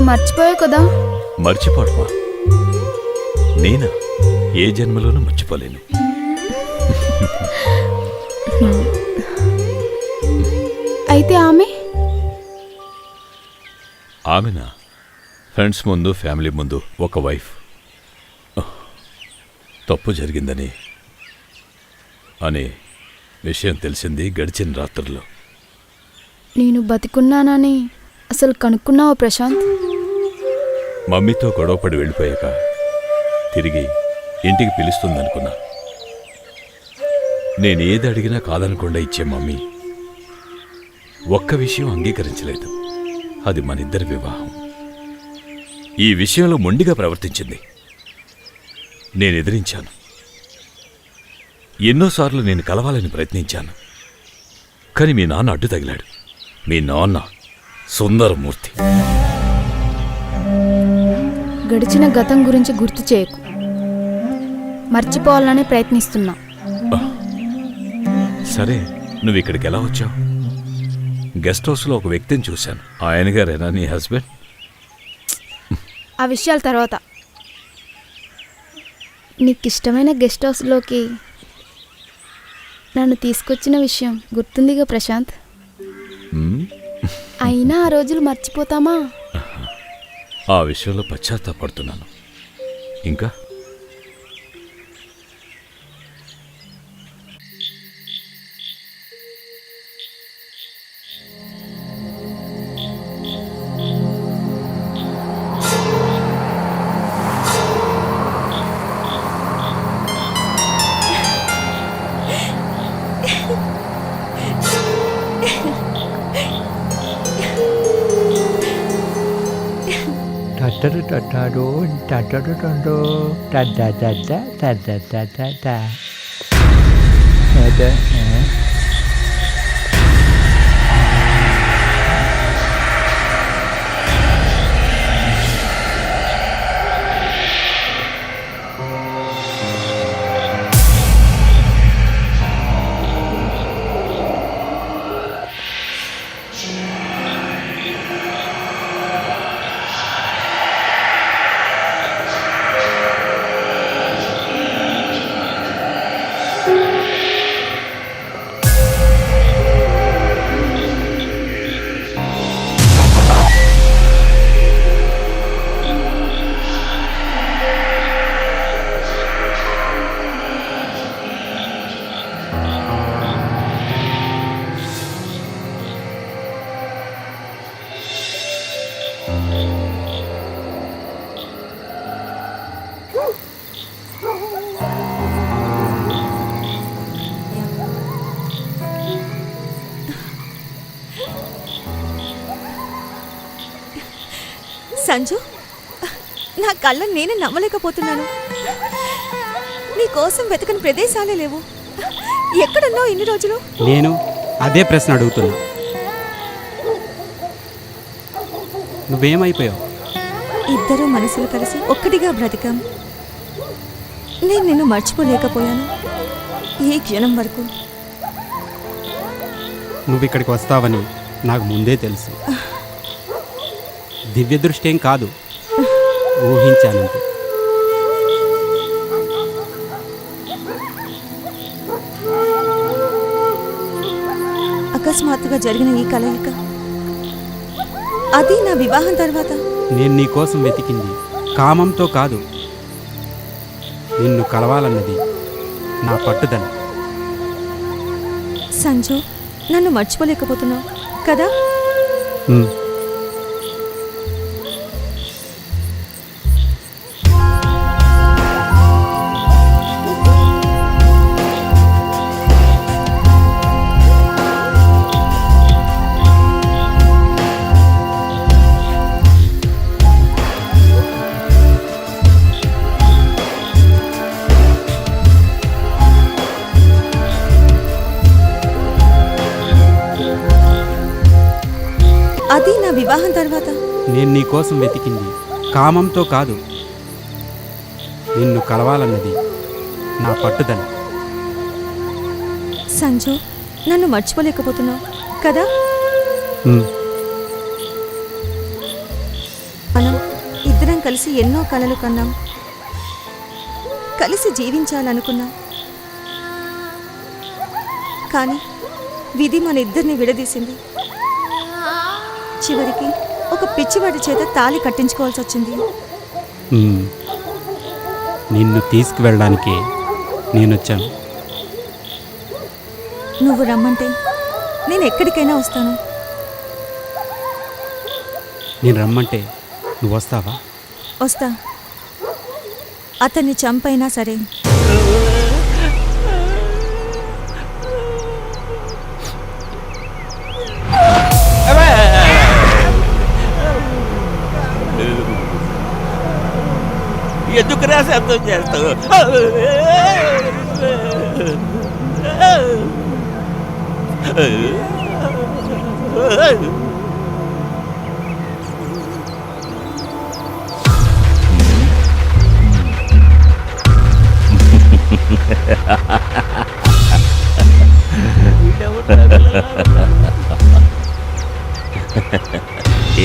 మర్చిపోయావు కదా. మర్చిపోవడమా? నేనా? ఏ జన్మలోనూ మర్చిపోలేను. అయితే ఆమెనా? ఫ్రెండ్స్ ముందు, ఫ్యామిలీ ముందు ఒక వైఫ్. తప్పు జరిగిందని అనే విషయం తెలిసింది గడిచిన రాత్రుల్లో. నేను బతికున్నానని అసలు కనుక్కున్నావా ప్రశాంత్? మమ్మీతో గొడవపడి వెళ్ళిపోయాక తిరిగి ఇంటికి పిలుస్తుందనుకున్నా. నేనేది అడిగినా కాదనకుండా ఇచ్చే మమ్మీ ఒక్క విషయం అంగీకరించలేదు. అది మనిద్దరి వివాహం. ఈ విషయంలో మొండిగా ప్రవర్తించింది. నేను ఎదిరించాను. ఎన్నోసార్లు నేను కలవాలని ప్రయత్నించాను. కానీ మీ నాన్న అడ్డు తగిలాడు. మీ నాన్న సుందరమూర్తి. గడిచిన గతం గురించి గుర్తు చేయకు. మర్చిపోవాలని ప్రయత్నిస్తున్నా. సరే, నువ్వు ఇక్కడికి ఎలా వచ్చావు? గెస్ట్ హౌస్లో ఒక వ్యక్తిని చూశాను. ఆయన గారేనా నీ హస్బెండ్? ఆ విషయాల తర్వాత. నీకు ఇష్టమైన గెస్ట్ హౌస్లోకి నన్ను తీసుకొచ్చిన విషయం గుర్తుందిగా ప్రశాంత్? అయినా ఆ రోజులు మర్చిపోతామా? ఆ విషయంలో పశ్చాత్తాపడుతున్నాను. ఇంకా సంజు, నా కళ్ళని నేనే నమ్మలేకపోతున్నాను. నీ కోసం వెతకని ప్రదేశాలే లేవు. ఎక్కడున్నావు ఇన్ని రోజులు? నేను అదే ప్రశ్న అడుగుతున్నా. నువ్వేమైపోయావు? ఇద్దరు మనసులు కలిసి ఒక్కటిగా బ్రతికాం. నేను నిన్ను మర్చిపోలేకపోయాను ఈ క్షణం వరకు. నువ్వు ఇక్కడికి వస్తావని నాకు ముందే తెలుసు. దివ్య దృష్టి ఏం కాదు, ఊహించానంతే. అకస్మాత్తుగా జరిగిన ఈ కలయిక, అది నా వివాహం తర్వాత. నేను నీ కోసం వెతికింది కామంతో కాదు, నిన్ను కలవాలన్నది నా పట్టుదల. సంజు, నన్ను మర్చిపోలేకపోతున్నావు కదా? అది నా వివాహం తర్వాత. నేను నీ కోసం వెతికింది కామంతో కాదు, నిన్ను కలవాలన్నది నా పట్టుదల. సంజు, నన్ను మర్చిపోలేకపోతున్నావు కదా? మనం ఇద్దరం కలిసి ఎన్నో కలలు కన్నాం, కలిసి జీవించాలనుకున్నాం. కానీ విధి మన ఇద్దరిని విడదీసింది. చివరికి ఒక పిచ్చివాడి చేత తాళి కట్టించుకోవాల్సి వచ్చింది. నిన్ను తీసుకువెళ్ళడానికి నేనొచ్చాను. నువ్వు రమ్మంటే నేను ఎక్కడికైనా వస్తాను. నేను రమ్మంటే నువ్వు వస్తావా? వస్తా. అతన్ని చంపైనా సరే. ఎందుకురా శబ్దం చేస్తావు?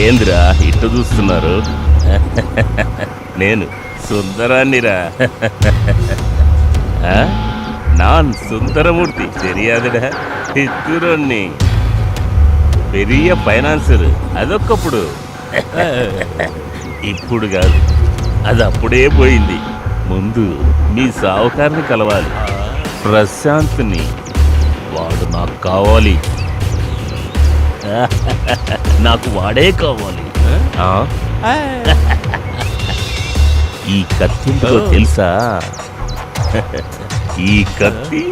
ఏందిరా ఇట్ట చూస్తున్నారు? నేను సుందరాన్నిరా. நான் சுந்தரமூர்த்தி தெரியாதுடா. చిత్తూరుని పెరియ ఫైనాన్సర్ అదొక్కప్పుడు. ఇప్పుడు కాదు, అది అప్పుడే పోయింది. ముందు మీ సావుకారిని కలవాలి, ప్రశాంత్ని. వాడు నాకు కావాలి, నాకు వాడే కావాలి. ఈ కత్తితో తెలుసా? ఈ కత్తి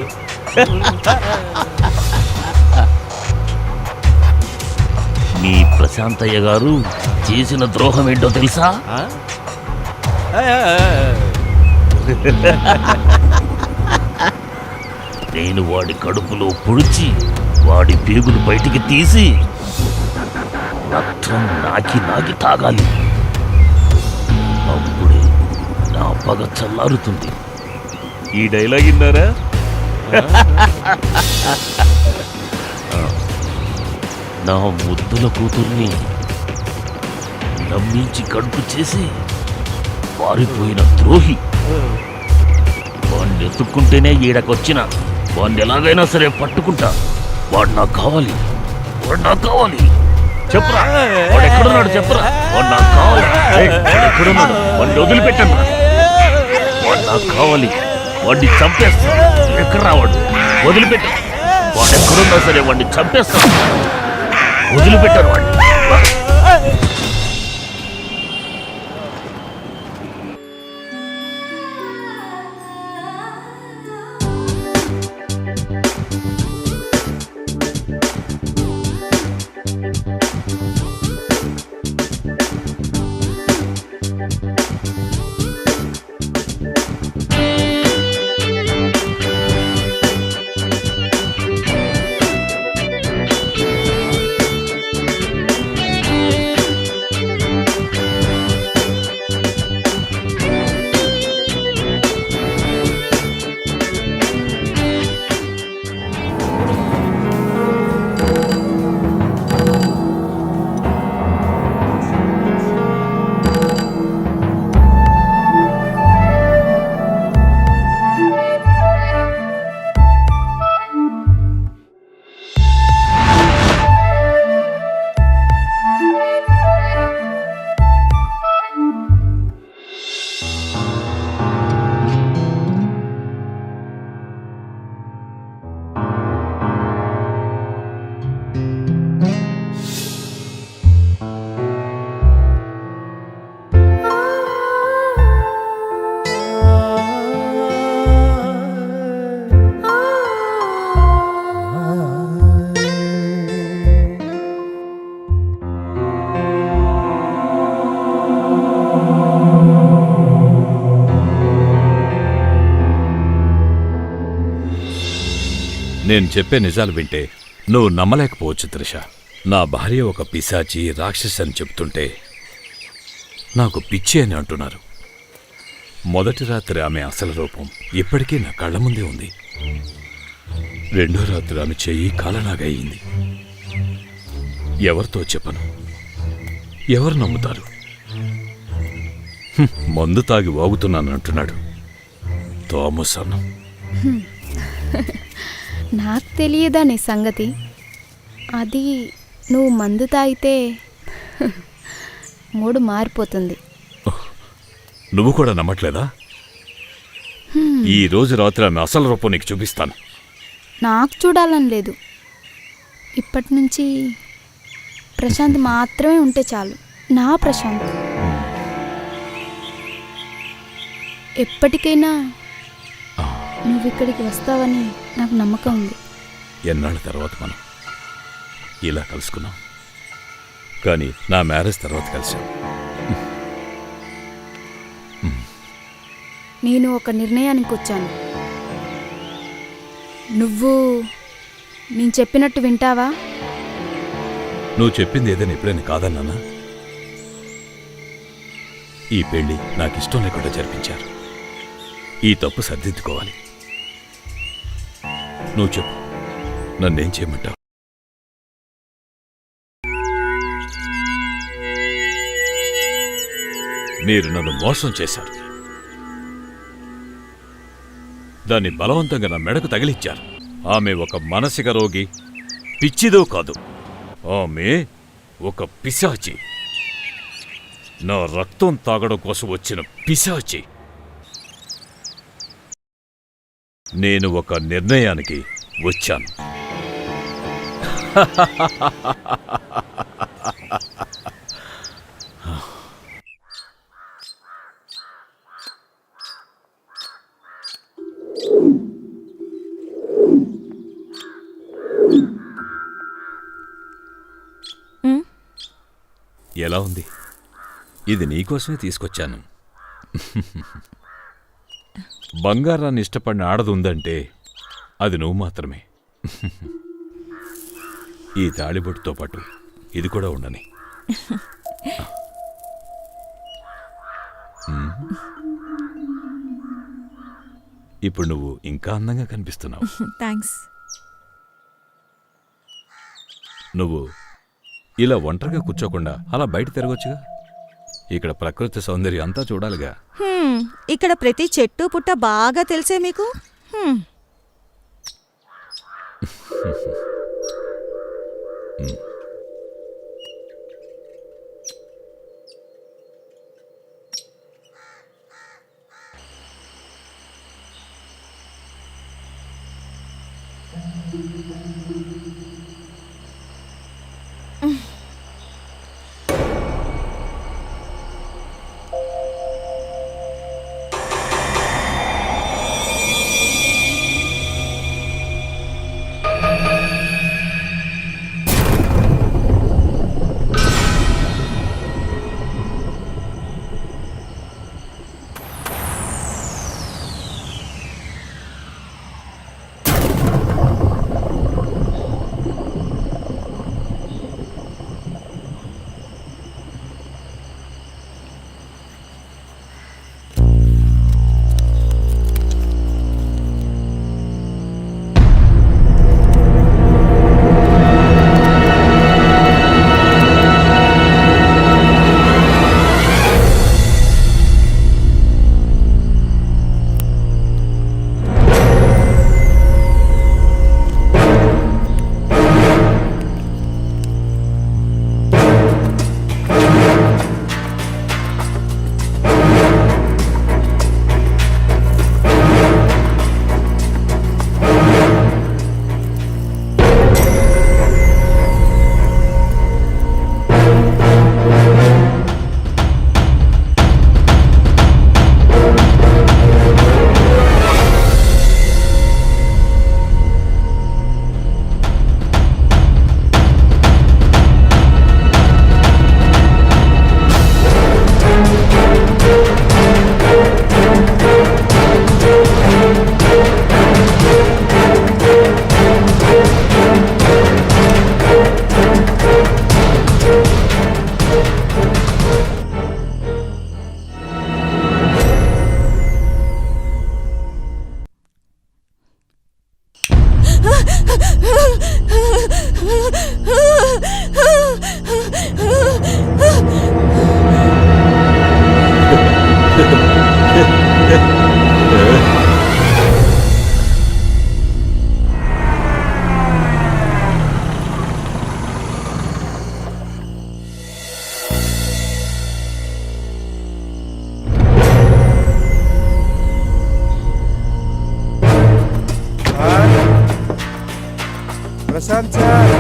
మీ ప్రశాంతయ్య గారు చేసిన ద్రోహం ఏంటో తెలుసా? నేను వాడి కడుపులో పొడిచి వాడి పేగులు బయటికి తీసి రక్తం నాకి తాగాలి. అప్పుడే నా పగ చల్లారుతుంది. ఈ డైలాగ్ విన్నారా? నా ముద్దుల కూతుర్ని నమ్మించి కడుపు చేసి పారిపోయిన ద్రోహి. వాడిని ఎత్తుక్కుంటేనే ఈడకొచ్చిన వాడిని ఎలాగైనా సరే పట్టుకుంటా. వాడు నాకు కావాలి, వాడు నాకు కావాలి. చెప్పురా, వాడు ఎక్కడున్నాడు? చెప్పురా, వాడు నాకు కావాలి. వాడు ఎక్కడున్నాడు? వాడిని వదిలిపెట్టను. వాడు నాకు కావాలి, వాడిని చంపేస్తా. ఎక్కడ రావాడు? వదిలిపెట్టాను. వాడు ఎక్కడున్నా సరే వాడిని చంపేస్తాను. వదిలిపెట్టాను వాడిని. నేను చెప్పే నిజాలు వింటే నువ్వు నమ్మలేకపోవచ్చు త్రిష. నా భార్య ఒక పిశాచి రాక్షసి అని చెప్తుంటే నాకు పిచ్చి అని అంటున్నారు. మొదటి రాత్రి ఆమె అసలు రూపం ఇప్పటికీ నా కళ్ళ ముందే ఉంది. రెండో రాత్రి ఆమె చెయ్యి కాలలాగయింది. ఎవరితో చెప్పను, ఎవరు నమ్ముతారు? మందు తాగి వాగుతున్నానంటున్నాడు థామస్ అన్న. నాకు తెలియదా నీ సంగతి? అది నువ్వు మందు తాగితే మూడు మారిపోతుంది. నువ్వు కూడా నమ్మట్లేదా? ఈ రోజు రాత్రి ఆమె అసలు రూపం నీకు చూపిస్తాను. నాకు చూడాలని లేదు. ఇప్పటి నుంచి ప్రశాంత్ మాత్రమే ఉంటే చాలు. నా ప్రశాంత్. ఎప్పటికైనా నువ్వు ఇక్కడికి వస్తావని నాకు నమ్మకం ఉంది. ఎన్నాళ్ళ తర్వాత మనం ఇలా కలుసుకున్నాం, కానీ నా మ్యారేజ్ తర్వాత కలిసాం. నేను ఒక నిర్ణయానికి వచ్చాను. నువ్వు నేను చెప్పినట్టు వింటావా? నువ్వు చెప్పింది ఏదైనా ఎప్పుడైనా కాదన్నానా? ఈ పెళ్లి నాకిష్టం లేకుండా జరిపించారు. ఈ తప్పు సర్దిద్దుకోవాలి. నువ్వు చెప్పు, నన్నేం చేయమంటావు? మీరు నన్ను మోసం చేశారు. దాన్ని బలవంతంగా నా మెడకు తగిలిచ్చారు. ఆమె ఒక మానసిక రోగి, పిచ్చిదో కాదు. ఆమె ఒక పిశాచి. నా రక్తం తాగడం కోసం వచ్చిన పిశాచి. నేను ఒక నిర్ణయానికి వచ్చాను. ఎలా ఉంది? ఇది నీకోసమే తీసుకొచ్చాను. బంగారాన్ని ఇష్టపడిన ఆడది ఉందంటే అది నువ్వు మాత్రమే. ఈ తాళిబొట్టుతో పాటు ఇది కూడా ఉండని. ఇప్పుడు నువ్వు ఇంకా అందంగా కనిపిస్తున్నావు. థ్యాంక్స్. నువ్వు ఇలా ఒంటరిగా కూర్చోకుండా అలా బయట తిరగొచ్చుగా. ఇక్కడ ప్రకృతి సౌందర్యం అంతా చూడాలిగా. ఇక్కడ ప్రతి చెట్టు పుట్ట బాగా తెలిసే మీకు. ప్రశాంత్ సార్.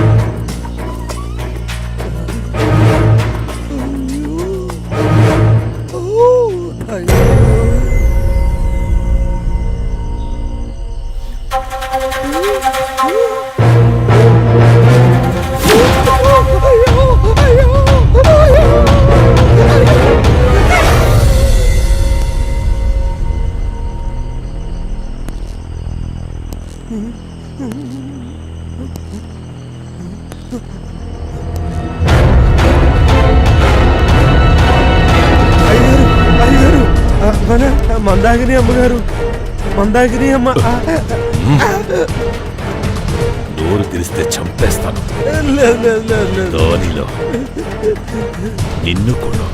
అయ్యారు మన మందాగిని అమ్మగారు, మందాగిని అమ్మ. నోరు తెరిస్తే చంపేస్తాను. లేదు లేదు లేదు లేదు. ధోనిలో నిన్ను కూడా.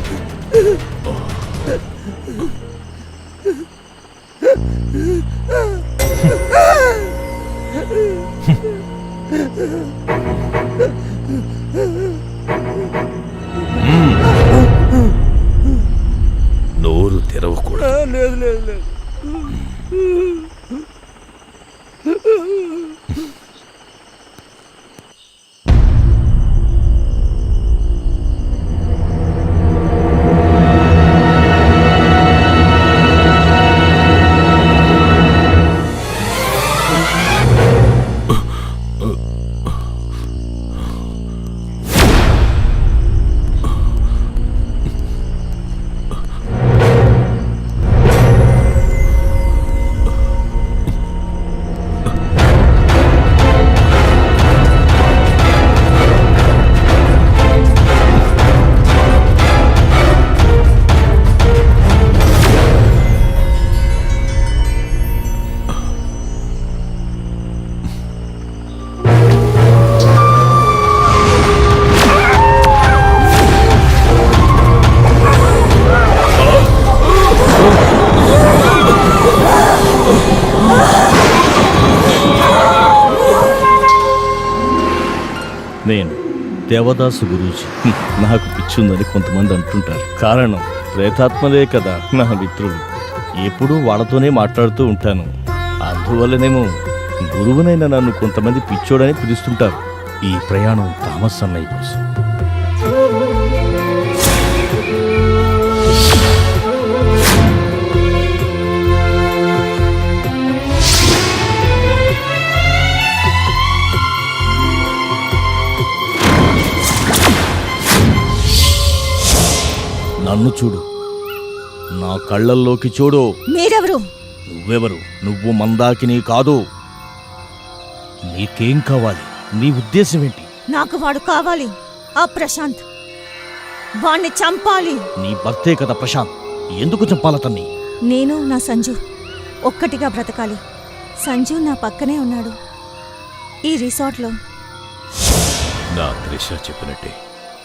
నోరు తెరవకూడదు. లేదు లేదు లేదు. నేను దేవదాసు గురూజీ. నాకు పిచ్చుందని కొంతమంది అంటుంటారు. కారణం ప్రేతాత్మలే కదా నా మిత్రులు. ఎప్పుడూ వాళ్ళతోనే మాట్లాడుతూ ఉంటాను. అందువల్లనేమో గురువునైన నన్ను కొంతమంది పిచ్చోడని పిలుస్తుంటారు. ఈ ప్రయాణం థామస్ అన్నయ్య కోసం. నన్ను చూడు, నా కళ్ళల్లోకి చూడు. మీరెవరు? నువ్వెవరు? నువ్వు మందాకిని కాదు. నీకేం కావాలి? నీ ఉద్దేశం ఏంటి? నాకు వాడు కావాలి, ఆ ప్రశాంత్. వాణ్ణి చంపాలి. నీ భర్తే కదా ప్రశాంత్, ఎందుకు చంపాలతన్ని? నేను నా సంజు ఒక్కటిగా బ్రతకాలి. సంజు నా పక్కనే ఉన్నాడు ఈ రిసార్ట్లో. నా త్రిష చెప్పినట్టే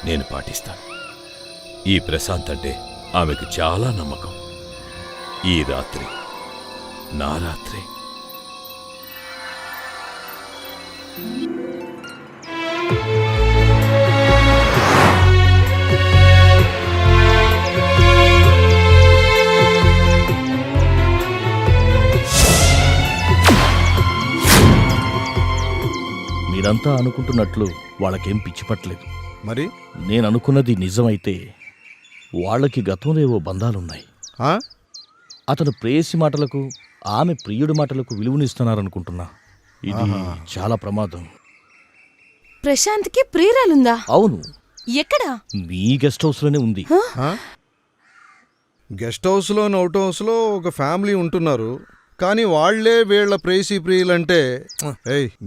నేను పాటిస్తాను. ఈ ప్రశాంత్ అంటే ఆమెకు చాలా నమ్మకం. ఈ రాత్రి నా రాత్రి. మీరంతా అనుకుంటున్నట్లు వాళ్ళకేం పిచ్చి పట్టలేదు. మరి నేను అనుకున్నది నిజమైతే వాళ్ళకి గతంలో ఏవో బంధాలున్నాయి. అతడు ప్రేయసి మాటలకు, ఆమె ప్రియుడి మాటలకు విలువనిస్తున్నారనుకుంటున్నా. ఇది చాలా ప్రమాదం. ప్రశాంత్కి ప్రియురాలుందా? అవును. ఎక్కడా? మీ గెస్ట్ హౌస్లోనే ఉంది. గెస్ట్ హౌస్లో అవుట్ హౌస్లో ఒక ఫ్యామిలీ ఉంటున్నారు, కానీ వాళ్లే వీళ్ల ప్రేయసీ ప్రియులంటే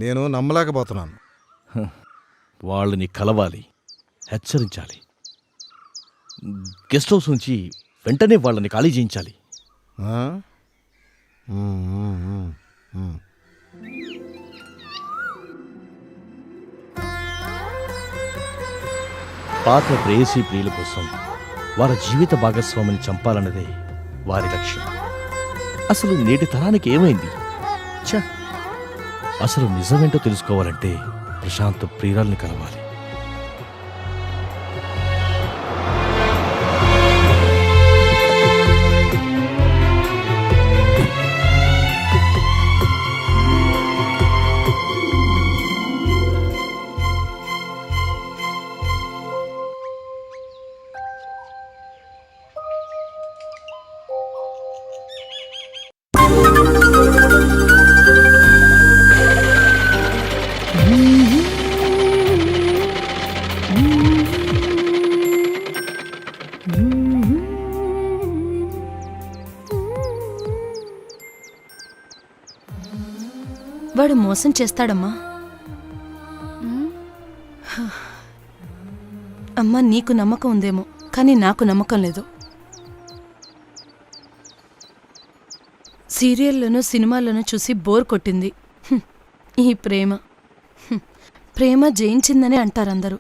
నేను నమ్మలేకపోతున్నాను. వాళ్ళని కలవాలి, హెచ్చరించాలి. గెస్ట్ హౌస్ నుంచి వెంటనే వాళ్ళని ఖాళీ చేయించాలి. పాత ప్రేయసీ ప్రియుల కోసం వారి జీవిత భాగస్వామిని చంపాలన్నదే వారి లక్ష్యం. అసలు నేటి తరానికి ఏమైంది? అసలు నిజమేంటో తెలుసుకోవాలంటే ప్రశాంత్ ప్రియురాల్ని కలవాలి. వాడు మోసం చేస్తాడమ్మా. అమ్మా, నీకు నమ్మకం ఉందేమో, కానీ నాకు నమ్మకం లేదు. సీరియల్లోనూ సినిమాల్లోనూ చూసి బోర్ కొట్టింది ఈ ప్రేమ. ప్రేమ జయించిందని అంటారందరూ.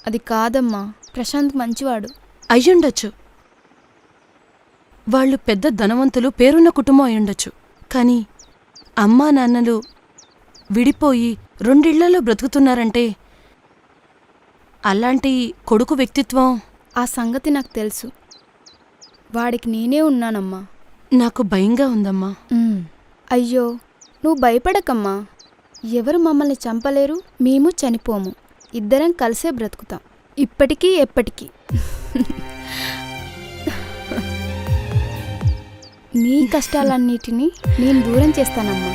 అది కాదమ్మా, ప్రశాంత్ మంచివాడు. అయ్యుండొచ్చు, వాళ్ళు పెద్ద ధనవంతులు, పేరున్న కుటుంబం అయ్యుండొచ్చు. కానీ అమ్మా నాన్నలు విడిపోయి రెండిళ్లలో బ్రతుకుతున్నారంటే అలాంటి కొడుకు వ్యక్తిత్వం. ఆ సంగతి నాకు తెలుసు. వాడికి నేనే ఉన్నానమ్మా. నాకు భయంగా ఉందమ్మా. అయ్యో, నువ్వు భయపడకమ్మా. ఎవరు మమ్మల్ని చంపలేరు, మేము చనిపోము. ఇద్దరం కలిసే బ్రతుకుతాం, ఇప్పటికీ ఎప్పటికీ. నీ కష్టాలన్నిటినీ నేను దూరం చేస్తానమ్మా.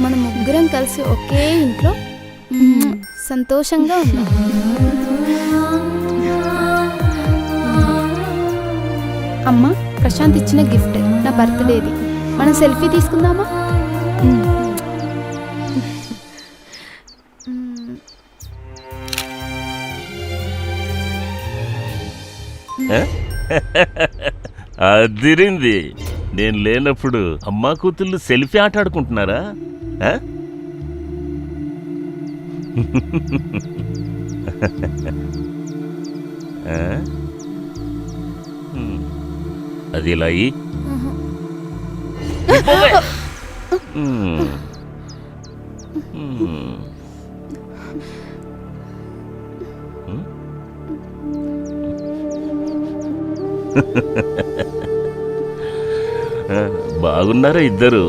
మనం ముగ్గురం కలిసి ఒకే ఇంట్లో సంతోషంగా ఉన్నాం. అమ్మా, ప్రశాంత్ ఇచ్చిన గిఫ్ట్ నా బర్త్డేది. మనం సెల్ఫీ తీసుకుందామా? అదిరింది. నేను లేనప్పుడు అమ్మా కూతుళ్ళు సెల్ఫీ ఆట ఆడుకుంటున్నారా? అది ఇలా అయ్యి బాగున్నారా ఇద్దరు?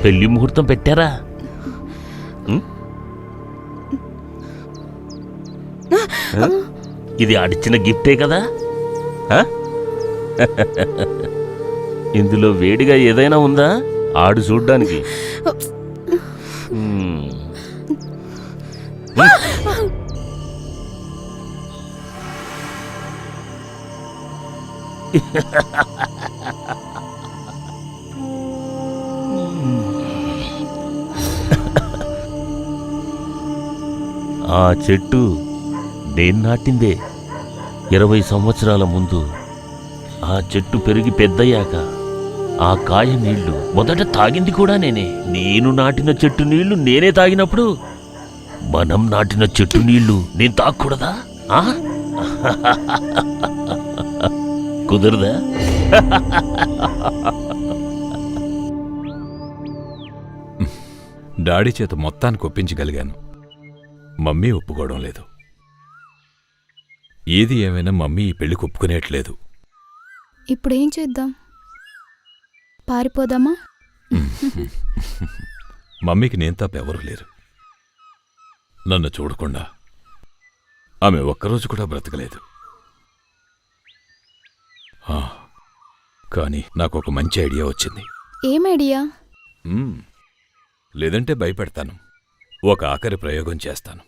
పెళ్లి ముహూర్తం పెట్టారా? ఇది ఆడిచ్చిన గిఫ్టే కదా? ఇందులో వేడిగా ఏదైనా ఉందా ఆడు చూడ్డానికి? ఆ చెట్టు నేను నాటిందే. 20 సంవత్సరాల ముందు ఆ చెట్టు పెరిగి పెద్దయ్యాక ఆ కాయ నీళ్లు మొదట తాగింది కూడా నేనే. నేను నాటిన చెట్టు నీళ్లు నేనే తాగినప్పుడు మనం నాటిన చెట్టు నీళ్లు నేను తాగకూడదా? కుదరదా? డాడీ చేత మొత్తానికి ఒప్పించగలిగాను. మమ్మీ ఒప్పుకోవడం లేదు. ఏది ఏమైనా మమ్మీ ఈ పెళ్లికి ఒప్పుకునేట్లేదు. ఇప్పుడేం చేద్దాం? పారిపోదామా? మమ్మీకి నేను తప్ప ఎవరూ లేరు. నన్ను చూడకుండా ఆమె ఒక్కరోజు కూడా బ్రతకలేదు. కానీ నాకొక మంచి ఐడియా వచ్చింది. ఏం ఐడియా? లేదంటే భయపెడతాను. ఒక ఆఖరి ప్రయోగం చేస్తాను.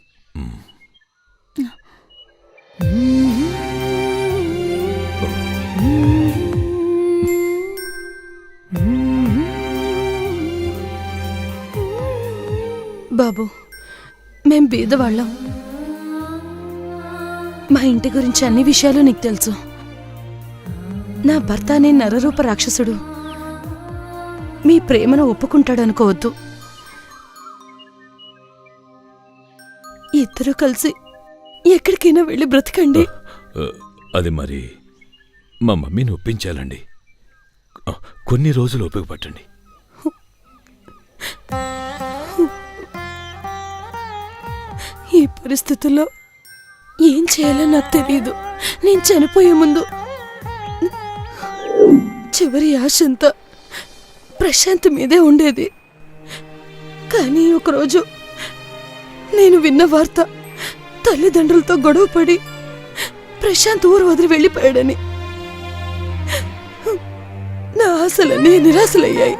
బాబు, మేం బీదవాళ్ళం. మా ఇంటి గురించి అన్ని విషయాలు నీకు తెలుసు. నా భర్త అనే నరరూప రాక్షసుడు మీ ప్రేమను ఒప్పుకుంటాడనుకోవద్దు. ఇద్దరు కలిసి ఎక్కడికైనా వెళ్ళి బ్రతకండి. అది మరి మా మమ్మీని ఒప్పించాలండి. కొన్ని రోజులు ఓపిక పట్టండి. ఈ పరిస్థితుల్లో ఏం చేయాలో నాకు తెలియదు. నేను చనిపోయే ముందు చివరి ఆశంతా ప్రశాంత్ మీదే ఉండేది. కానీ ఒకరోజు నేను విన్న వార్త తల్లిదండ్రులతో గొడవపడి ప్రశాంత్ ఊరు వదిలి వెళ్ళిపోయాడని. నా ఆశలన్నీ నిరాశలయ్యాయి.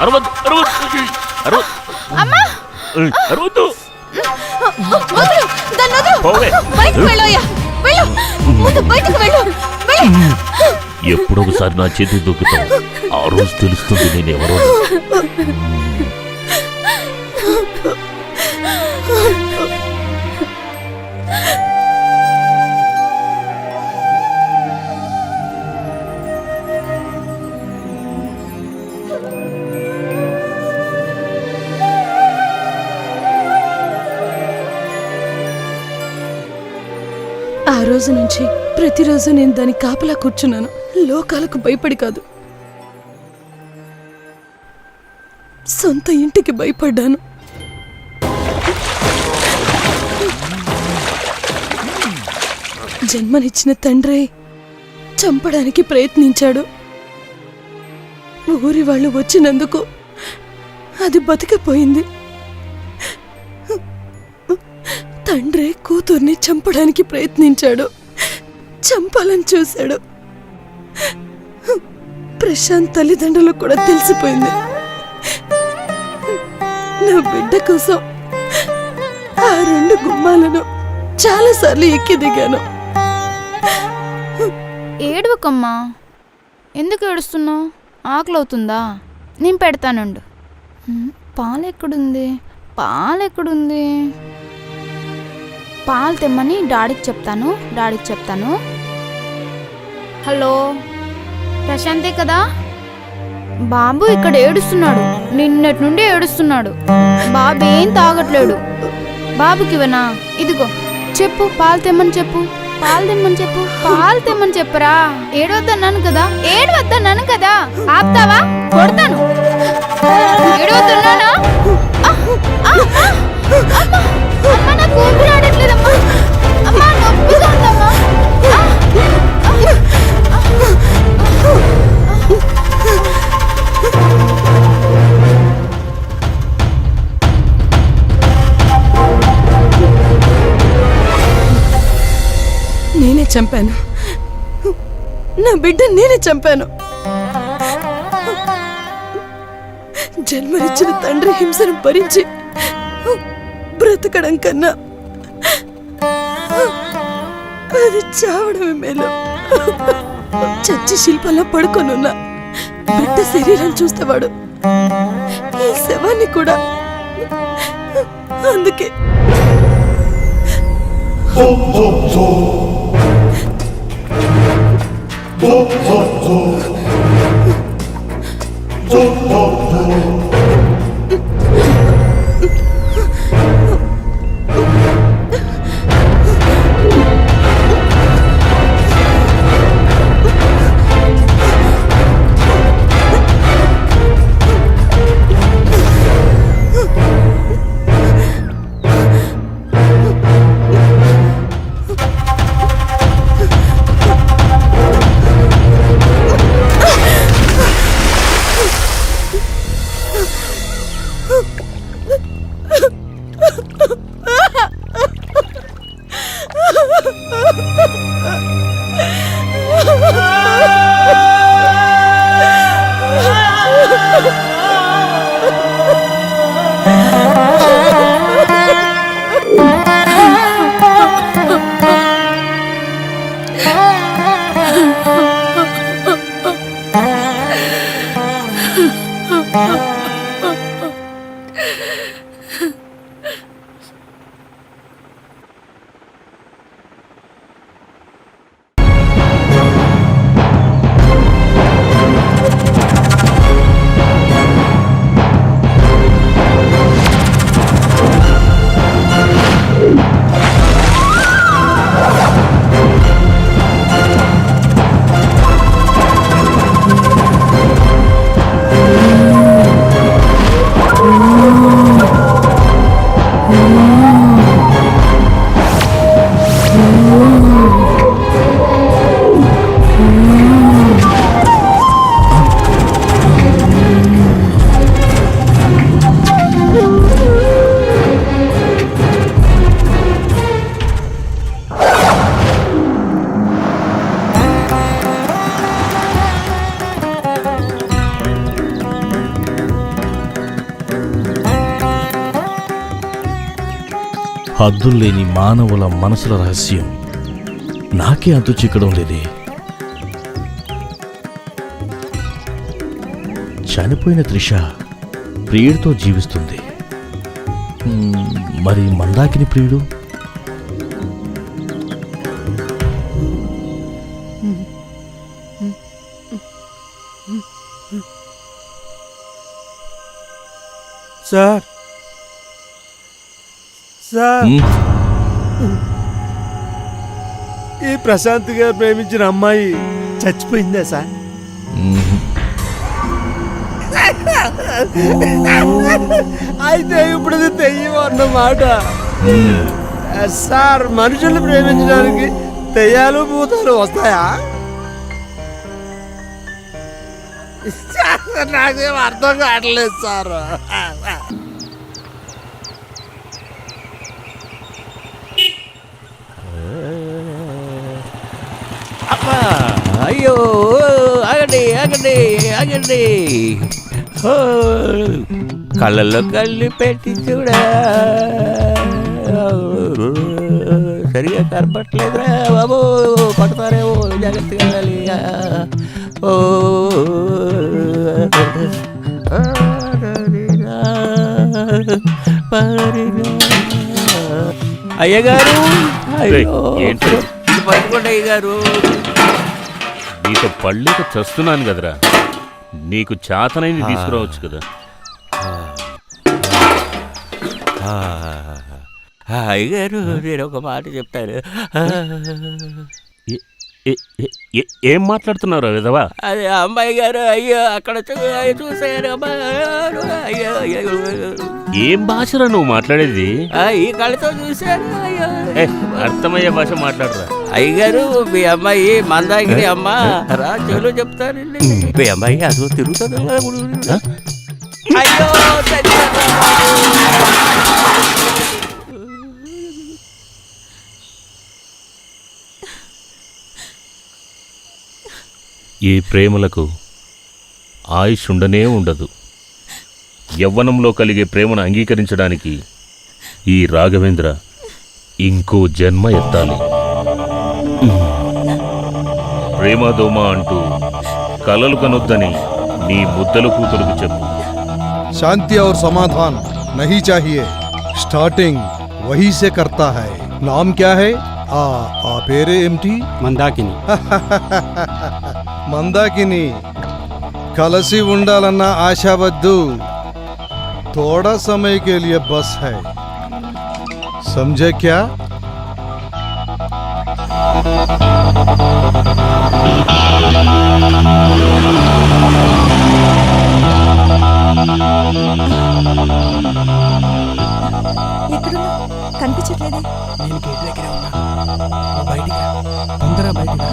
అరవద్దు అరవద్దు అరవద్దు వదలు, దాన్ని వదలు. పోవే. బయటికి వెళ్ళోయ్యా, వెళ్ళు. ముందు బయటికి వెళ్ళు, వెళ్ళు. ఎప్పుడొకసారి నా చేతి దూకుతావు, ఆ రోజు తెలుస్తుంది నేనెవరో. ఆ రోజు నుంచి ప్రతిరోజు నేను దాని కాపలా కూర్చున్నాను. లోకాలకు భయపడి కాదు, సొంత ఇంటికి భయపడ్డాను. జన్మనిచ్చిన తండ్రి చంపడానికి ప్రయత్నించాడు. ఊరి వాళ్ళు వచ్చినందుకు అది బతికిపోయింది. తండ్రి కూతుర్ని చంపడానికి ప్రయత్నించాడు, చంపాలని చూశాడు. ప్రశాంత్ తల్లిదండ్రులకు కూడా తెలిసిపోయింది. నా బిడ్డ కోసం ఆ 2 గుమ్మాలను చాలాసార్లు ఎక్కి దిగాను. ఏడవకమ్మా, ఎందుకు ఏడుస్తున్నావు? ఆకలవుతుందా? నేను పెడతానుండు. పాలెక్కడుంది? పాలు తెమ్మని డాడీకి చెప్తాను. హలో, ప్రశాంతే కదా? బాబు ఇక్కడ ఏడుస్తున్నాడు, నిన్నటి నుండి ఏడుస్తున్నాడు. బాబు ఏం తాగట్లేడు. బాబుకి ఇవ్వనా? ఇదిగో చెప్పు, పాలు తెమ్మని చెప్పరా. ఏడవద్దన్నాను కదా, ఆపుతావా? కొడతాను. ఏడవద్దన్నానా? నాకు ఊపిరాడట్లేదమ్మా. అమ్మా, నొప్పిగా ఉందమ్మా. నేనే చంపాను, నా బిడ్డ నేనే చంపాను. జన్మనిచ్చిన తండ్రి హింసను భరించి బ్రతకడం కన్నా అది చావడమే మేలు. చచ్చి శిల్పంలో పడుకొనున్నా బిడ్డ శరీరం చూస్తేవాడు ఈ శవాన్ని కూడా. అందుకే హద్దుల్లేని మానవుల మనసుల రహస్యం నాకే అంతు చిక్కడం లేదే. చనిపోయిన త్రిష ప్రియుడితో జీవిస్తుంది. మరి మందాకిని ప్రియుడు? సార్ సార్, ఈ ప్రశాంత్ గారు ప్రేమించిన అమ్మాయి చచ్చిపోయిందా సార్? అయితే ఇప్పుడు ఇది తెయ్యం అన్నమాట. సార్, మనుషుల్ని ప్రేమించడానికి తెయ్యాలు భూతాలు వస్తాయా? నాకేం అర్థం కావట్లేదు సార్. అబ్బా, అయ్యో, ఆగండి ఆగండి ఆగండి. కళ్ళల్లో కళ్ళు పెట్టి చూడా, సరిగా కనపట్లేదురా బాబు, పడతారేమో, జాగ్రత్తగా వెళ్ళాలి. అయ్యగారు, ఏంటి పట్టుకోండి అయ్యగారు. నీతో పళ్ళేక చస్తున్నాను కదరా, నీకు చేతనైంది తీసుకురావచ్చు కదా. అయ్యగారు, నేను ఒక మాట చెప్తాను. ఏం మాట్లాడుతున్నారా విధవా? అదే అమ్మాయి గారు, అయ్యో అక్కడ చూసారు అయ్యో. ఏం భాషరా నువ్వు మాట్లాడేది? ఈ కళ్ళతో చూశారు. అయ్యో, అర్థమయ్యే భాష మాట్లాడరా. అయ్యగారు, మీ అమ్మాయి మందాగిరి అమ్మ రా, చెలు చెప్తాను. మీ అమ్మాయి అదో తిరుగుతుంది. అయ్యో, ఈ ప్రేమలకు ఆయుష్ ఉండనే ఉండదు. యవ్వనంలో కలిగే ప్రేమను అంగీకరించడానికి ఈ రాఘవేంద్ర ఇంకో జన్మ ఎత్తాలి. ప్రేమదోమ అంటూ కలలు కనొద్దని నీ ముద్దల కూతురుకు చెప్పు. शांति और समाधान नहीं चाहिए, स्टार्टिंग वही से करता है. नाम क्या है? आ पेरे एमटी మందాకిని. మందాకిని. కలసి ఉండాలన్న ఆశ వద్దు, थोड़ा समय के लिए बस है, समझे क्या? ఎక్కడున్నా కనిపించట్లేదే. నేను గేట్ దగ్గరే ఉన్నా, బయటికి రా, తొందరగా బయటికి రా.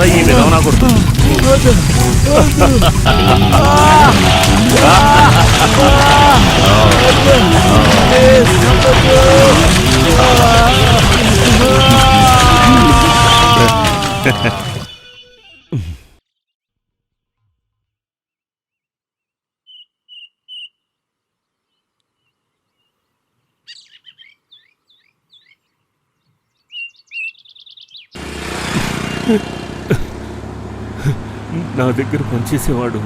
ఎవరా ఈ విధవ నా కొడుకు? నా దగ్గర పనిచేసేవాడు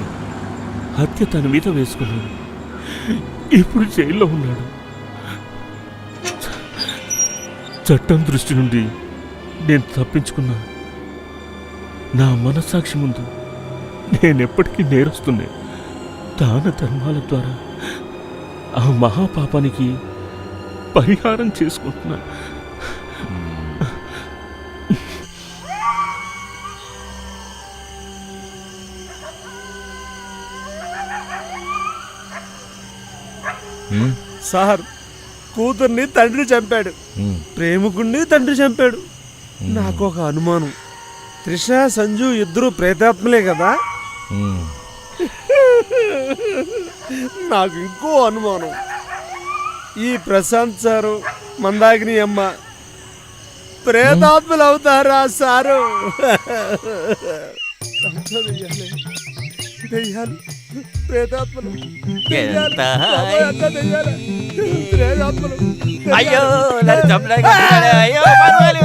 హత్య తన మీద వేసుకున్నాడు. ఇప్పుడు జైల్లో ఉన్నాడు. చట్టం దృష్టి నుండి నేను తప్పించుకున్నా. నా మనస్సాక్షి ముందు నేనెప్పటికీ నేరస్తున్నే. దాన ధర్మాల ద్వారా ఆ మహాపాపానికి పరిహారం చేసుకుంటున్నా. సార్, కూతుర్ని తండ్రి చంపాడు, ప్రేమికుణ్ణి తండ్రి చంపాడు. నాకు ఒక అనుమానం, త్రిష సంజు ఇద్దరు ప్రేతాత్మలే కదా? నాకు ఇంకో అనుమానం, ఈ ప్రశాంత్ సారు మందాకిని అమ్మ ప్రేతాత్మలు అవుతారా సారు? దెయ్యాలు, ప్రేతాత్మలు, ఎంత ప్రేతాత్మలు. అయ్యో నన్ను చంపడానికి వచ్చాడే. అయ్యో పర్వాలి,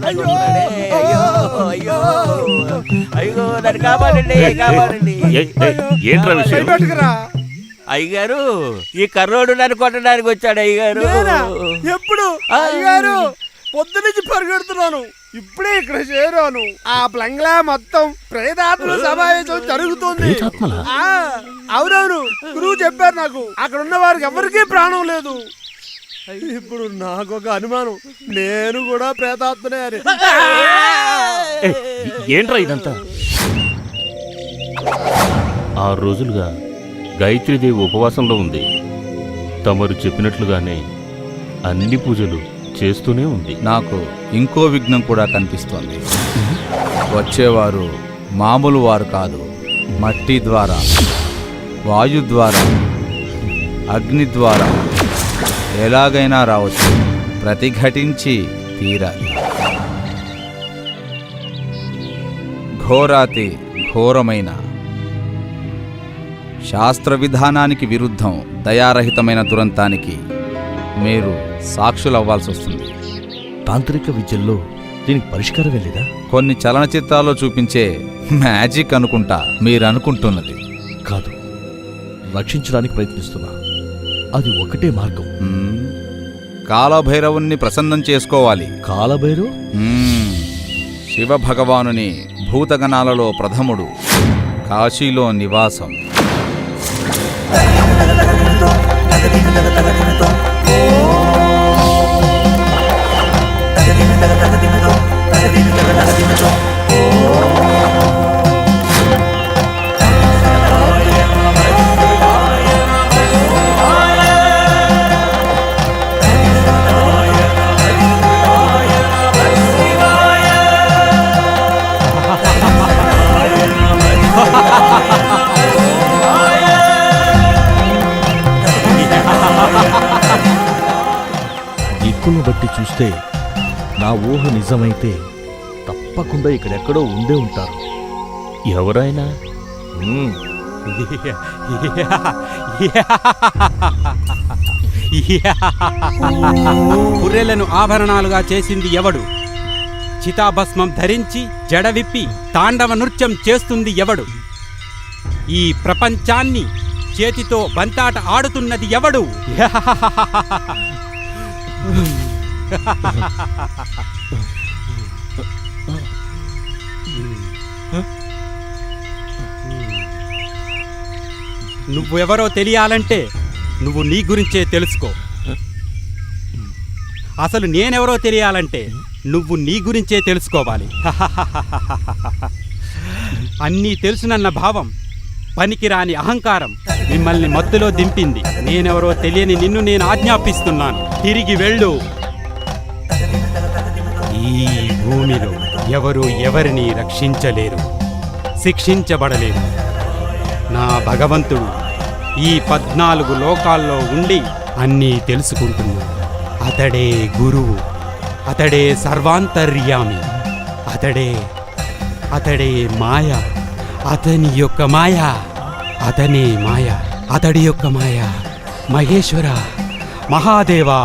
అయ్యో అయ్యో అయ్యో నన్ను కాపాడండి, కాపాడండి. ఏంట్రా విషయం? అయ్యగారు, ఈ కర్రోడు నన్ను కొట్టడానికి వచ్చాడు. అయ్యగారు ఎప్పుడు? అయ్యగారు పొద్దునుంచి పరిగెడుతున్నాను, ఇప్పుడే ఇక్కడ చేరాను. ఆ ప్లంగ్లా మొత్తం ప్రేతాత్మల సమావేశం జరుగుతుంది. అవునవును, గురువు చెప్పారు నాకు. అక్కడ ఉన్న వారికి ఎవరికీ ప్రాణం లేదు. ఇప్పుడు నాకు ఒక అనుమానం, నేను కూడా ప్రేతాత్మనే అని. ఏంట్రా ఇదంతా? 6 రోజులుగా గాయత్రీదేవి ఉపవాసంలో ఉంది. తమరు చెప్పినట్లుగానే అన్ని పూజలు చేస్తూనే ఉంది. నాకు ఇంకో విఘ్నం కూడా కనిపిస్తోంది. వచ్చేవారు మామూలు వారు కాదు. మట్టి ద్వారా, వాయు ద్వారా, అగ్ని ద్వారా ఎలాగైనా రావచ్చు. ప్రతిఘటించి తీరాలి. ఘోరాతి ఘోరమైన, శాస్త్ర విధానానికి విరుద్ధం, దయారహితమైన దురంతానికి మీరు సాక్షులవ్వాల్సి వస్తుంది. తాంత్రిక విద్యల్లో దీనికి పరిష్కారం వెళ్ళేదా? కొన్ని చలనచిత్రాల్లో చూపించే మ్యాజిక్ అనుకుంటా మీరు అనుకుంటున్నది. కాదు, రక్షించడానికి ప్రయత్నిస్తున్నా. అది ఒకటే మార్గం. కాలభైరవుణ్ణి ప్రసన్నం చేసుకోవాలి. కాలభైరవ్ శివభగవానుని భూతగణాలలో ప్రథముడు, కాశీలో నివాసం. దిక్కును బట్టి చూస్తే నా ఊహ నిజమైతే తప్పకుండా ఇక్కడెక్కడో ఉండే ఉంటారు. ఎవరైనా? పుర్రెలను ఆభరణాలుగా చేసింది ఎవడు? చితాభస్మం ధరించి జడ విప్పి తాండవ నృత్యం చేస్తుంది ఎవడు? ఈ ప్రపంచాన్ని చేతితో బంతాట ఆడుతున్నది ఎవడు? నువ్వెవరో తెలియాలంటే నువ్వు నీ గురించే తెలుసుకో. అసలు నేనెవరో తెలియాలంటే నువ్వు నీ గురించే తెలుసుకోవాలి. అన్నీ తెలుసునన్న భావం, పనికిరాని అహంకారం మిమ్మల్ని మత్తులో దింపింది. నేనెవరో తెలియని నిన్ను నేను ఆజ్ఞాపిస్తున్నాను, తిరిగి వెళ్ళు. ఈ భూమిలో ఎవరు ఎవరిని రక్షించలేరు, శిక్షించబడలేరు. నా భగవంతుడు ఈ 14 లోకాల్లో ఉండి అన్నీ తెలుసుకుంటున్నాడు. అతడే గురువు, అతడే సర్వాంతర్యామి, అతడే మాయ, అతని యొక్క మాయ, అతనే మాయ, అతడి యొక్క మాయ. మహేశ్వర, మహాదేవా.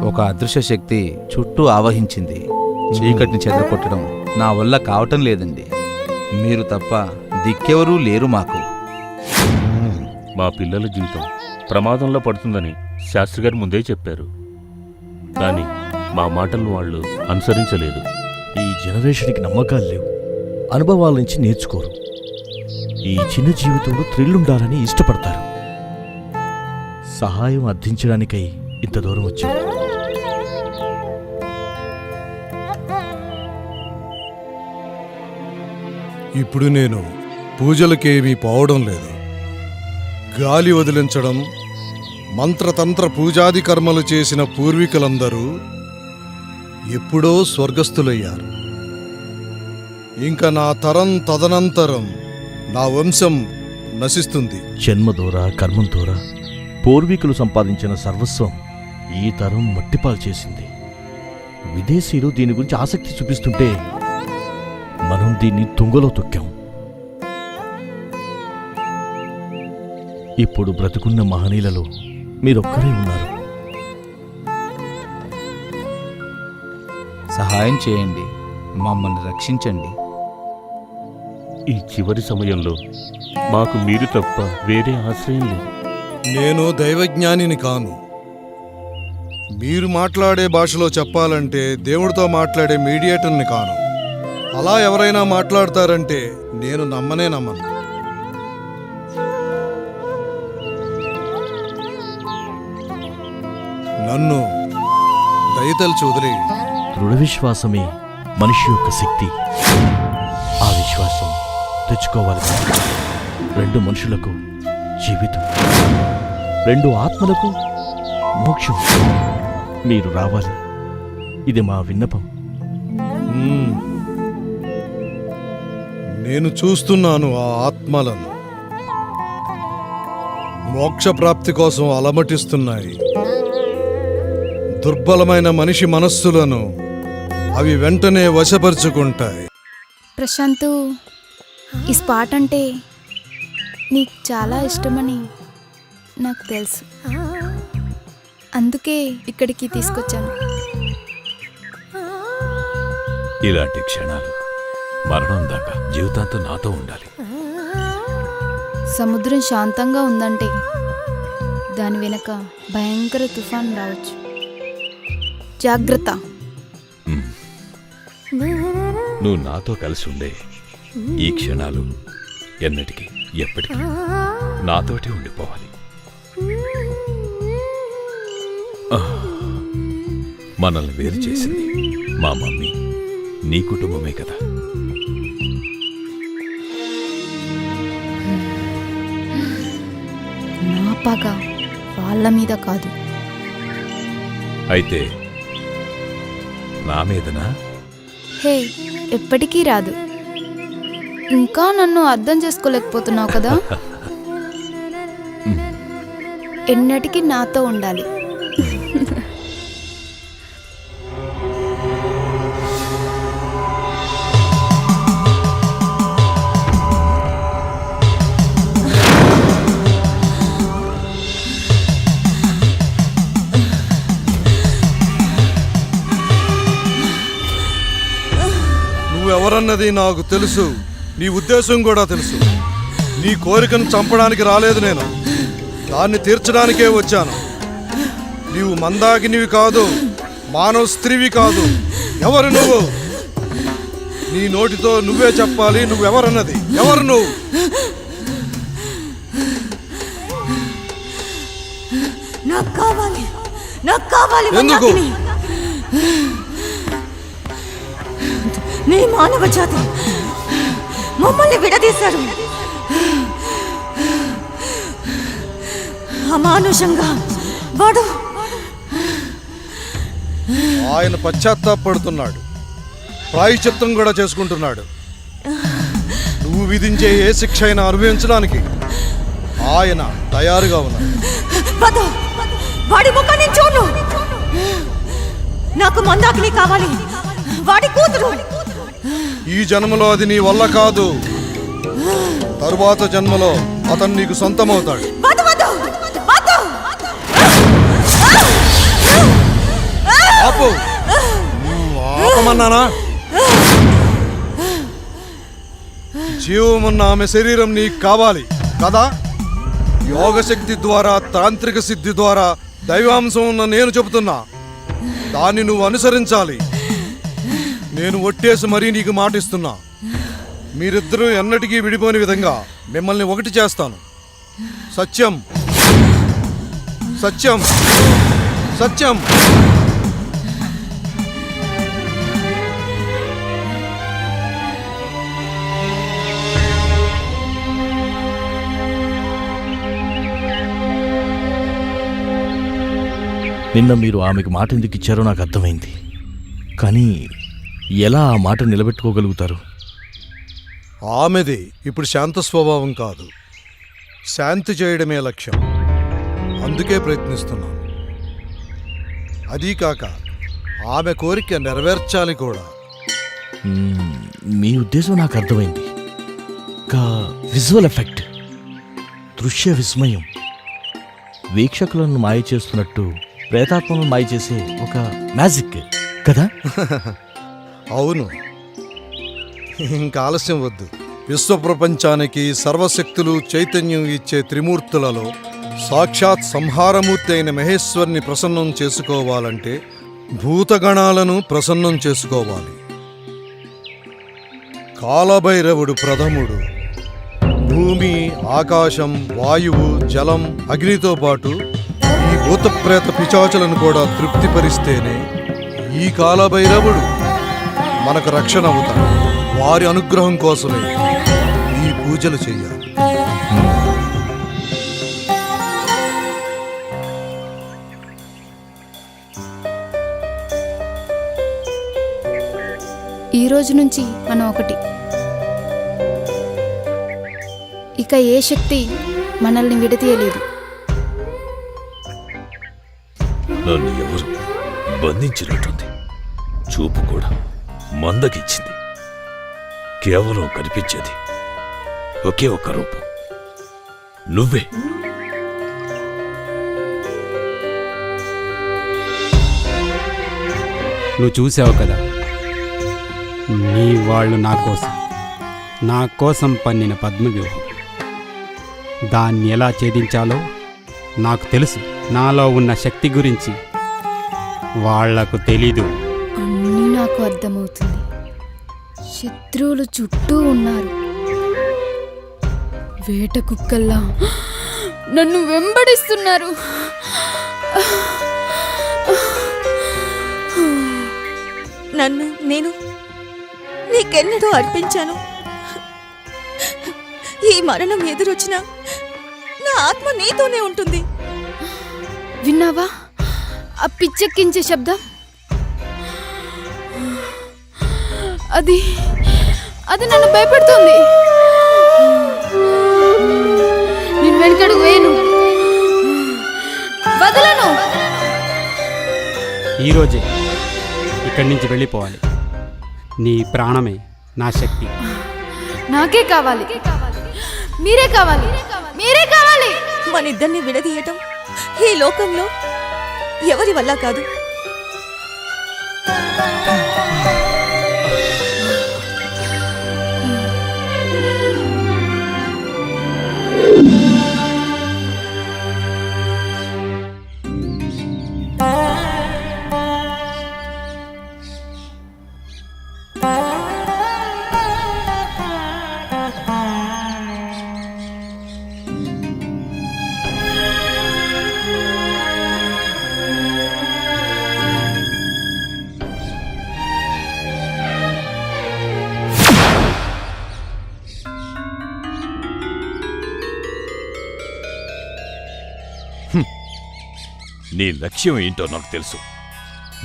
ఒక అదృశ్య శక్తి చుట్టూ ఆవహించింది. చీకటిని చెదరగొట్టడం నా వల్ల కావటం లేదండి. మీరు తప్ప దిక్కెవరూ లేరు మాకు. మా పిల్లల జీవితం ప్రమాదంలో పడుతుందని శాస్త్రి గారు ముందే చెప్పారు. కానీ మా మాటలను వాళ్ళు అనుసరించలేదు. ఈ జనరేషన్కి నమ్మకాలు లేవు, అనుభవాల నుంచి నేర్చుకోరు. ఈ చిన్న జీవితంలో థ్రిల్ ఉండాలని ఇష్టపడతారు. సహాయం అర్థించడానికై ఇంత దూరం వచ్చాం. ఇప్పుడు నేను పూజలకేమీ పోవడం లేదు. గాలి వదిలించడం, మంత్రతంత్ర పూజాది కర్మలు చేసిన పూర్వీకులందరూ ఎప్పుడో స్వర్గస్థులయ్యారు. ఇంకా నా తరం తదనంతరం నా వంశం నశిస్తుంది. జన్మ దూర కర్మం దూర పూర్వీకులు సంపాదించిన సర్వస్వం ఈ తరం మట్టిపాలు చేసింది. విదేశీయులు దీని గురించి ఆసక్తి చూపిస్తుంటే మనం దీన్ని తుంగలో తొక్కాం. ఇప్పుడు బ్రతుకున్న మహనీయులలో మీరొక్కరే ఉన్నారు. సహాయం చేయండి, మమ్మల్ని రక్షించండి. ఈ చివరి సమయంలో మాకు మీరు తప్ప వేరే ఆశ్రయం లేదు. నేను దైవజ్ఞానిని కాను. మీరు మాట్లాడే భాషలో చెప్పాలంటే దేవుడితో మాట్లాడే మీడియేటర్ని కాను. అలా ఎవరైనా మాట్లాడతారంటే నేను నమ్మను. నన్ను దయతలిచి వదిలేయండి. దృఢ విశ్వాసమే మనిషి యొక్క శక్తి. ఆ విశ్వాసం తెచ్చుకోవాలి. 2 మనుషులకు జీవితం, 2 ఆత్మలకు మోక్షం. మీరు రావాలి, ఇది మా విన్నపం. నేను చూస్తున్నాను ఆ ఆత్మలను మోక్షప్రాప్తి కోసం అలమటిస్తున్నాయి. దుర్బలమైన మనిషి మనస్సులను అవి వెంటనే వశపరుచుకుంటాయి. ప్రశాంత్, ఈ స్పాట్ అంటే నీకు చాలా ఇష్టమని నాకు తెలుసు. అందుకే ఇక్కడికి తీసుకొచ్చాను. ఇలాంటి క్షణాలు మరణం దాకా జీవితాంతం నాతో ఉండాలి. సముద్రం శాంతంగా ఉందంటే దాని వెనక భయంకర తుఫాన్ రావచ్చు. జాగ్రత్త. నువ్వు నాతో కలిసి ఉండే ఈ క్షణాలు ఎన్నటికీ ఎప్పటికీ నాతోటి ఉండిపోవాలి. మనల్ని వేరు చేసింది మా మమ్మీ, నీ కుటుంబమే కదా. నా పగ వాళ్ళ మీద కాదు. అయితే నా మీదనా? హే, ఎప్పటికీ రాదు. ఇంకా నన్ను అర్థం చేసుకోలేకపోతున్నావు కదా. ఎన్నటికీ నాతో ఉండాలి. నువ్వెవరన్నది నాకు తెలుసు, నీ ఉద్దేశం కూడా తెలుసు. నీ కోరికను చంపడానికి రాలేదు నేను, దాన్ని తీర్చడానికే వచ్చాను. నీవు మందాకినివి కాదు, మానవ స్త్రీవి కాదు. ఎవరు నువ్వు? నీ నోటితో నువ్వే చెప్పాలి, నువ్వెవరన్నది. ఎవరు నువ్వు? నాకు కావాలి, నాకు కావాలి. ఎందుకు? నీ మానవ జాతి మమ్మల్ని విడదీశారు. అమానుషంగా వాడు ఆయన పశ్చాత్తాపడుతున్నాడు, ప్రాయశ్చిత్తం కూడా చేసుకుంటున్నాడు. నువ్వు విధించే ఏ శిక్ష అయినా అనుభవించడానికి ఆయన తయారుగా ఉన్నాడు. వద్దు, వాడి ముఖం నేను చూడు. నాకు మందాకిని కావాలి, వాడి కూతురు. ఈ జన్మలో అది నీ వల్ల కాదు, తరువాత జన్మలో అతను నీకు సొంతమవుతాడు. వద్దు, వద్దు, వద్దు. ఆపు. నువ్వు ఆపమన్నానా? జీవమున్న ఆమె శరీరం నీకు కావాలి కదా. యోగశక్తి ద్వారా, తాంత్రిక సిద్ధి ద్వారా దైవాంశం ఉన్న నేను చెబుతున్నా, దాన్ని నువ్వు అనుసరించాలి. నేను ఒట్టేసి మరీ నీకు మాటిస్తున్నా, మీరిద్దరూ ఎన్నటికీ విడిపోని విధంగా మిమ్మల్ని ఒకటి చేస్తాను. సత్యం, సత్యం, సత్యం. నిన్న మీరు ఆమెకు మాట ఎందుకు ఇచ్చారో నాకు అర్థమైంది. కానీ ఎలా ఆ మాట నిలబెట్టుకోగలుగుతారు? ఆమెది ఇప్పుడు శాంత స్వభావం కాదు, శాంతి చేయడమే లక్ష్యం. అందుకే ప్రయత్నిస్తున్నాను. అదీ కాక ఆమె కోరిక నెరవేర్చాలి కూడా. మీ ఉద్దేశం నాకు అర్థమైంది. విజువల్ ఎఫెక్ట్, దృశ్య విస్మయం, వీక్షకులను మాయ చేస్తున్నట్టు ప్రేతాత్మను మాయ చేసే ఒక మ్యాజిక్ కదా. అవును, ఇంకా ఆలస్యం వద్దు. విశ్వప్రపంచానికి సర్వశక్తులు చైతన్యం ఇచ్చే త్రిమూర్తులలో సాక్షాత్ సంహారమూర్తి అయిన మహేశ్వరుని ప్రసన్నం చేసుకోవాలంటే భూతగణాలను ప్రసన్నం చేసుకోవాలి. కాలభైరవుడు ప్రథముడు. భూమి, ఆకాశం, వాయువు, జలం, అగ్నితో పాటు ఈ భూతప్రేత పిశాచులను కూడా తృప్తిపరిస్తేనే ఈ కాలభైరవుడు మనకు రక్షణ అవుతాడు. వారి అనుగ్రహం కోసమే ఈ పూజలు చెయ్యాలి. ఈ రోజు నుంచి మనం ఒకటి. ఇక ఏ శక్తి మనల్ని విడతీయలేదు. నన్ను ఎవరు బంధించినట్టుంది. చూపు కూడా మందకిచ్చింది. కేవలం కనిపించేది ఒకే ఒక్క రూపం, నువ్వే. నువ్వు చూసావు కదా, నీ వాళ్ళు నా కోసం పన్నిన పద్మవ్యూహం. దాన్ని ఎలా ఛేదించాలో నాకు తెలుసు. నాలో ఉన్న శక్తి గురించి వాళ్లకు తెలీదు. అన్నీ నాకు అర్థమవుతుంది. శత్రువులు చుట్టూ ఉన్నారు. వేట కుక్కల్లా నన్ను వెంబడిస్తున్నారు. నేను నీకెన్నడూ అర్పించాను. ఈ మరణం ఎదురొచ్చినా నా ఆత్మ నీతోనే ఉంటుంది. విన్నావా ఆ పిచ్చెక్కించే శబ్దం? అది నన్ను భయపెడుతుంది. నేను వెనకడుగు వేయను, వదలను. ఈరోజే ఇక్కడి నుంచి వెళ్ళిపోవాలి. నీ ప్రాణమే నా శక్తి. నాకే కావాలి, మీరే కావాలి, మీరే కావాలి. మనిద్దరిని విడదీయటం ఈ లోకంలో ఎవరి వల్ల కాదు. నీ లక్ష్యం ఏంటో నాకు తెలుసు.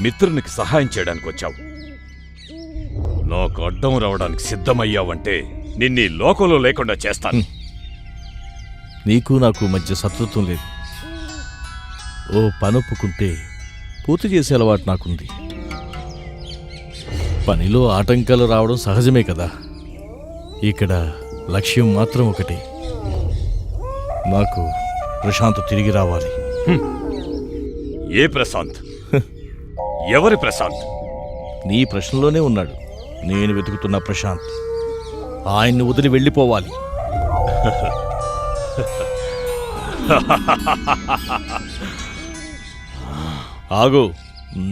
మిత్రునికి సహాయం చేయడానికి వచ్చావు. నాకు అడ్డం రావడానికి సిద్ధమయ్యావంటే నిన్నీ లోకంలో లేకుండా చేస్తాను. నీకు నాకు మధ్య శత్రుత్వం లేదు. ఓ పనొప్పుకుంటే పూర్తి చేసే అలవాటు నాకుంది. పనిలో ఆటంకాలు రావడం సహజమే కదా. ఇక్కడ లక్ష్యం మాత్రం ఒకటే, నాకు ప్రశాంత్ తిరిగి రావాలి. ఏ ప్రశాంత్? ఎవరి ప్రశాంత్? నీ ప్రశ్నలోనే ఉన్నాడు. నేను వెతుకుతున్న ప్రశాంత్. ఆయన్ని వదిలి వెళ్ళిపోవాలి. ఆగు,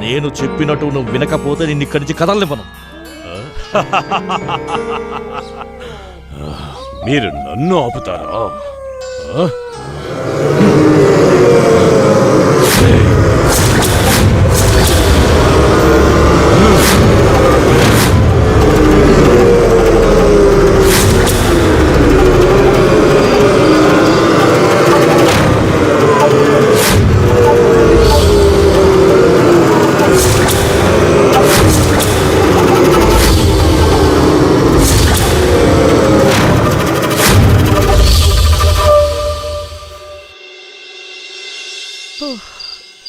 నేను చెప్పినట్టు నువ్వు వినకపోతే నిన్ను ఇక్కడి నుంచి కదలనివ్వను. మీరు నన్ను ఆపుతారా?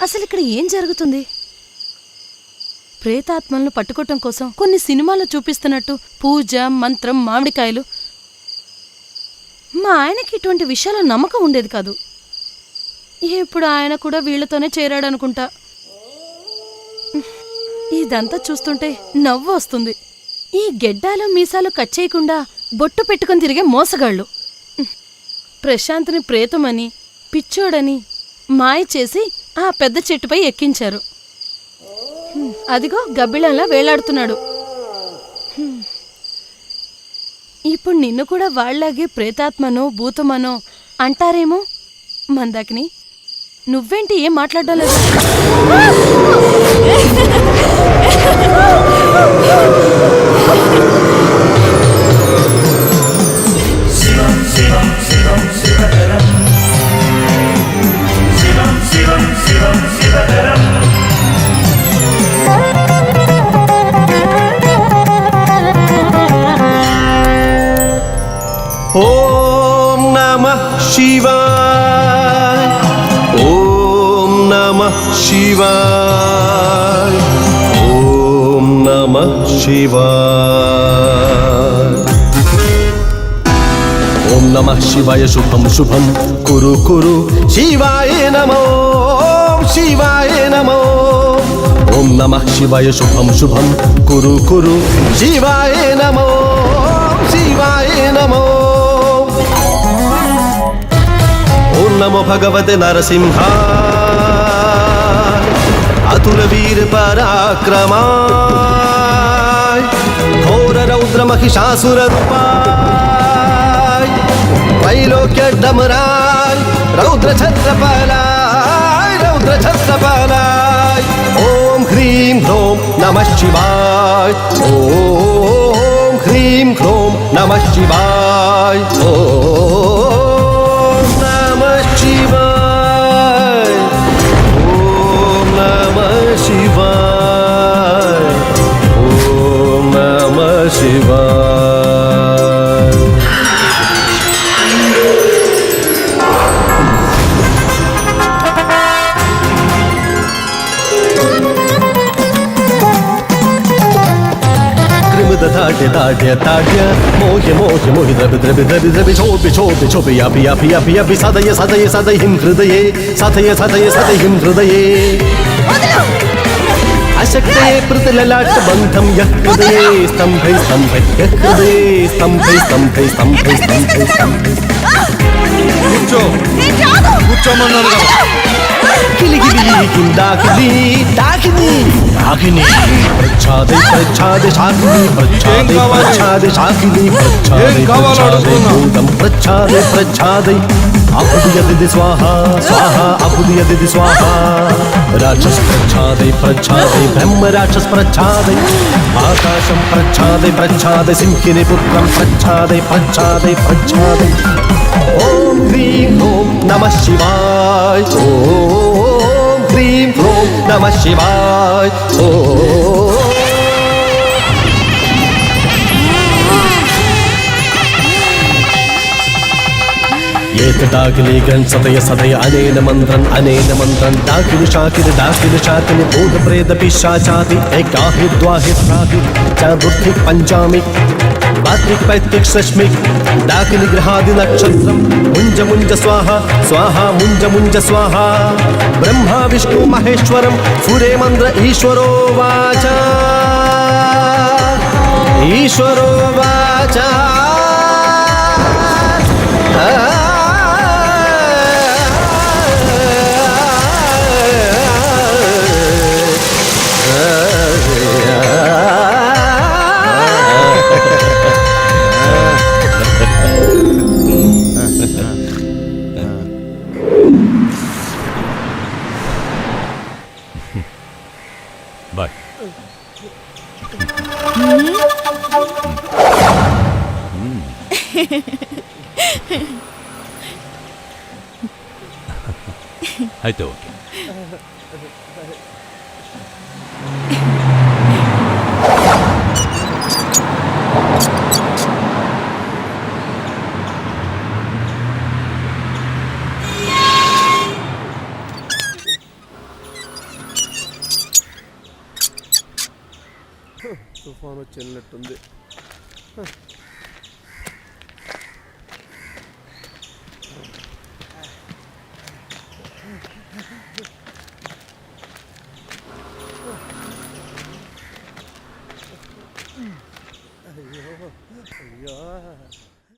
అసలు ఇక్కడ ఏం జరుగుతుంది? ప్రేతాత్మలను పట్టుకోవటం కోసం కొన్ని సినిమాలు చూపిస్తున్నట్టు పూజ, మంత్రం, మామిడికాయలు. మా ఆయనకి ఇటువంటి విషయాల నమ్మకం ఉండేది కాదు. ఇప్పుడు ఆయన కూడా వీళ్లతోనే చేరాడనుకుంటా. ఇదంతా చూస్తుంటే నవ్వు వస్తుంది. ఈ గెడ్డాలు మీసాలు కట్ చేయకుండా బొట్టు పెట్టుకుని తిరిగే మోసగాళ్ళు ప్రశాంత్ని ప్రేతమని, పిచ్చోడని మాయ చేసి ఆ పెద్ద చెట్టుపై ఎక్కించారు. అదిగో గబ్బిళంలా వేలాడుతున్నాడు. ఇప్పుడు నిన్ను కూడా వాళ్లాగే ప్రేతాత్మనో భూతమనో అంటారేమో. మందాకిని, నువ్వేంటి ఏం మాట్లాడడం లేదు? ఓం నమః శివాయ, ఓం నమః శివాయ, ఓం నమః శివాయ. ఓం నమః శివాయ శుభం శుభం కురు కురు శివాయ నమో, శివాయ నమో. ఓం నమః శివాయ శుభం శుభం కురు కురు శివాయ నమో, శివాయ నమో. ఓం నమో భగవతే నరసింహాయ అతుల వీర పరాక్రమాయ ఘోర రౌద్ర మహిషాసుర రూపాయ त्रैलोक्य डमराय रौद्र छत्रपालाय रौद्र छत्रपालाय ओम ह्रीं ह्रों नमः शिवाय ओम ह्रीं ह्रों नमः शिवाय ओम नमः शिवाय ओम नमः शिवाय ओम नमः शिवाय ताड्य ताड्य ताड्य मोह्य मोह्य मोहि द्रवि द्रवि द्रवि द्रवि शोभि शोभि शोभि यापि यापि यापि यापि सदय सदय सदहिं हृदये सदय सदय सदहिं हृदये अशक्ते प्रतिललाट बन्धं यः हृदये स्तम्भै स्तम्भै यः हृदये स्तम्भै स्तम्भै स्तम्भै स्तम्भै स्तम्भै కూర్చోమన్నాను కదా. किलिकिली किंदाकिली दाकिनी दाकिनी प्रच्छादे प्रच्छादे शाकिनी प्रच्छादे प्रच्छादे शाकिनी प्रच्छादे प्रच्छादे भूतं प्रच्छादे प्रच्छादे अपुदियदिति स्वाहा स्वाहा अपुदियदिति स्वाहा राक्षस प्रच्छादे प्रच्छादे ब्रह्म राक्षस प्रच्छादे आकाशं प्रच्छादे प्रच्छादे सिंहिनी पुत्रं प्रच्छादे प्रच्छादे प्रच्छादे ओम ह्रीं ह्रों नमः शिवाय ओम ह्रीं ह्रों नमः शिवाय ओम दाकिनी गण सदय सदय अनेन मंत्रन दाकिनी शाकिनी भूत प्रेत पिशाचाति एकाहि द्वाहि त्राहि चतुर्थि पंचामि वात्रिक पैत्रिक षष्मिक दाकिनी ग्रहादि नक्षत्रम मुंज मुंज स्वाहा स्वाहा मुंज मुंज स्वाहा ब्रह्मा विष्णु महेश्वरम फुरे मंत्र ईश्वरो वाचा ईश्वरो वाचा బాయ్. అయితే ఓకే. తుఫాను వచ్చి వెళ్ళినట్టుంది.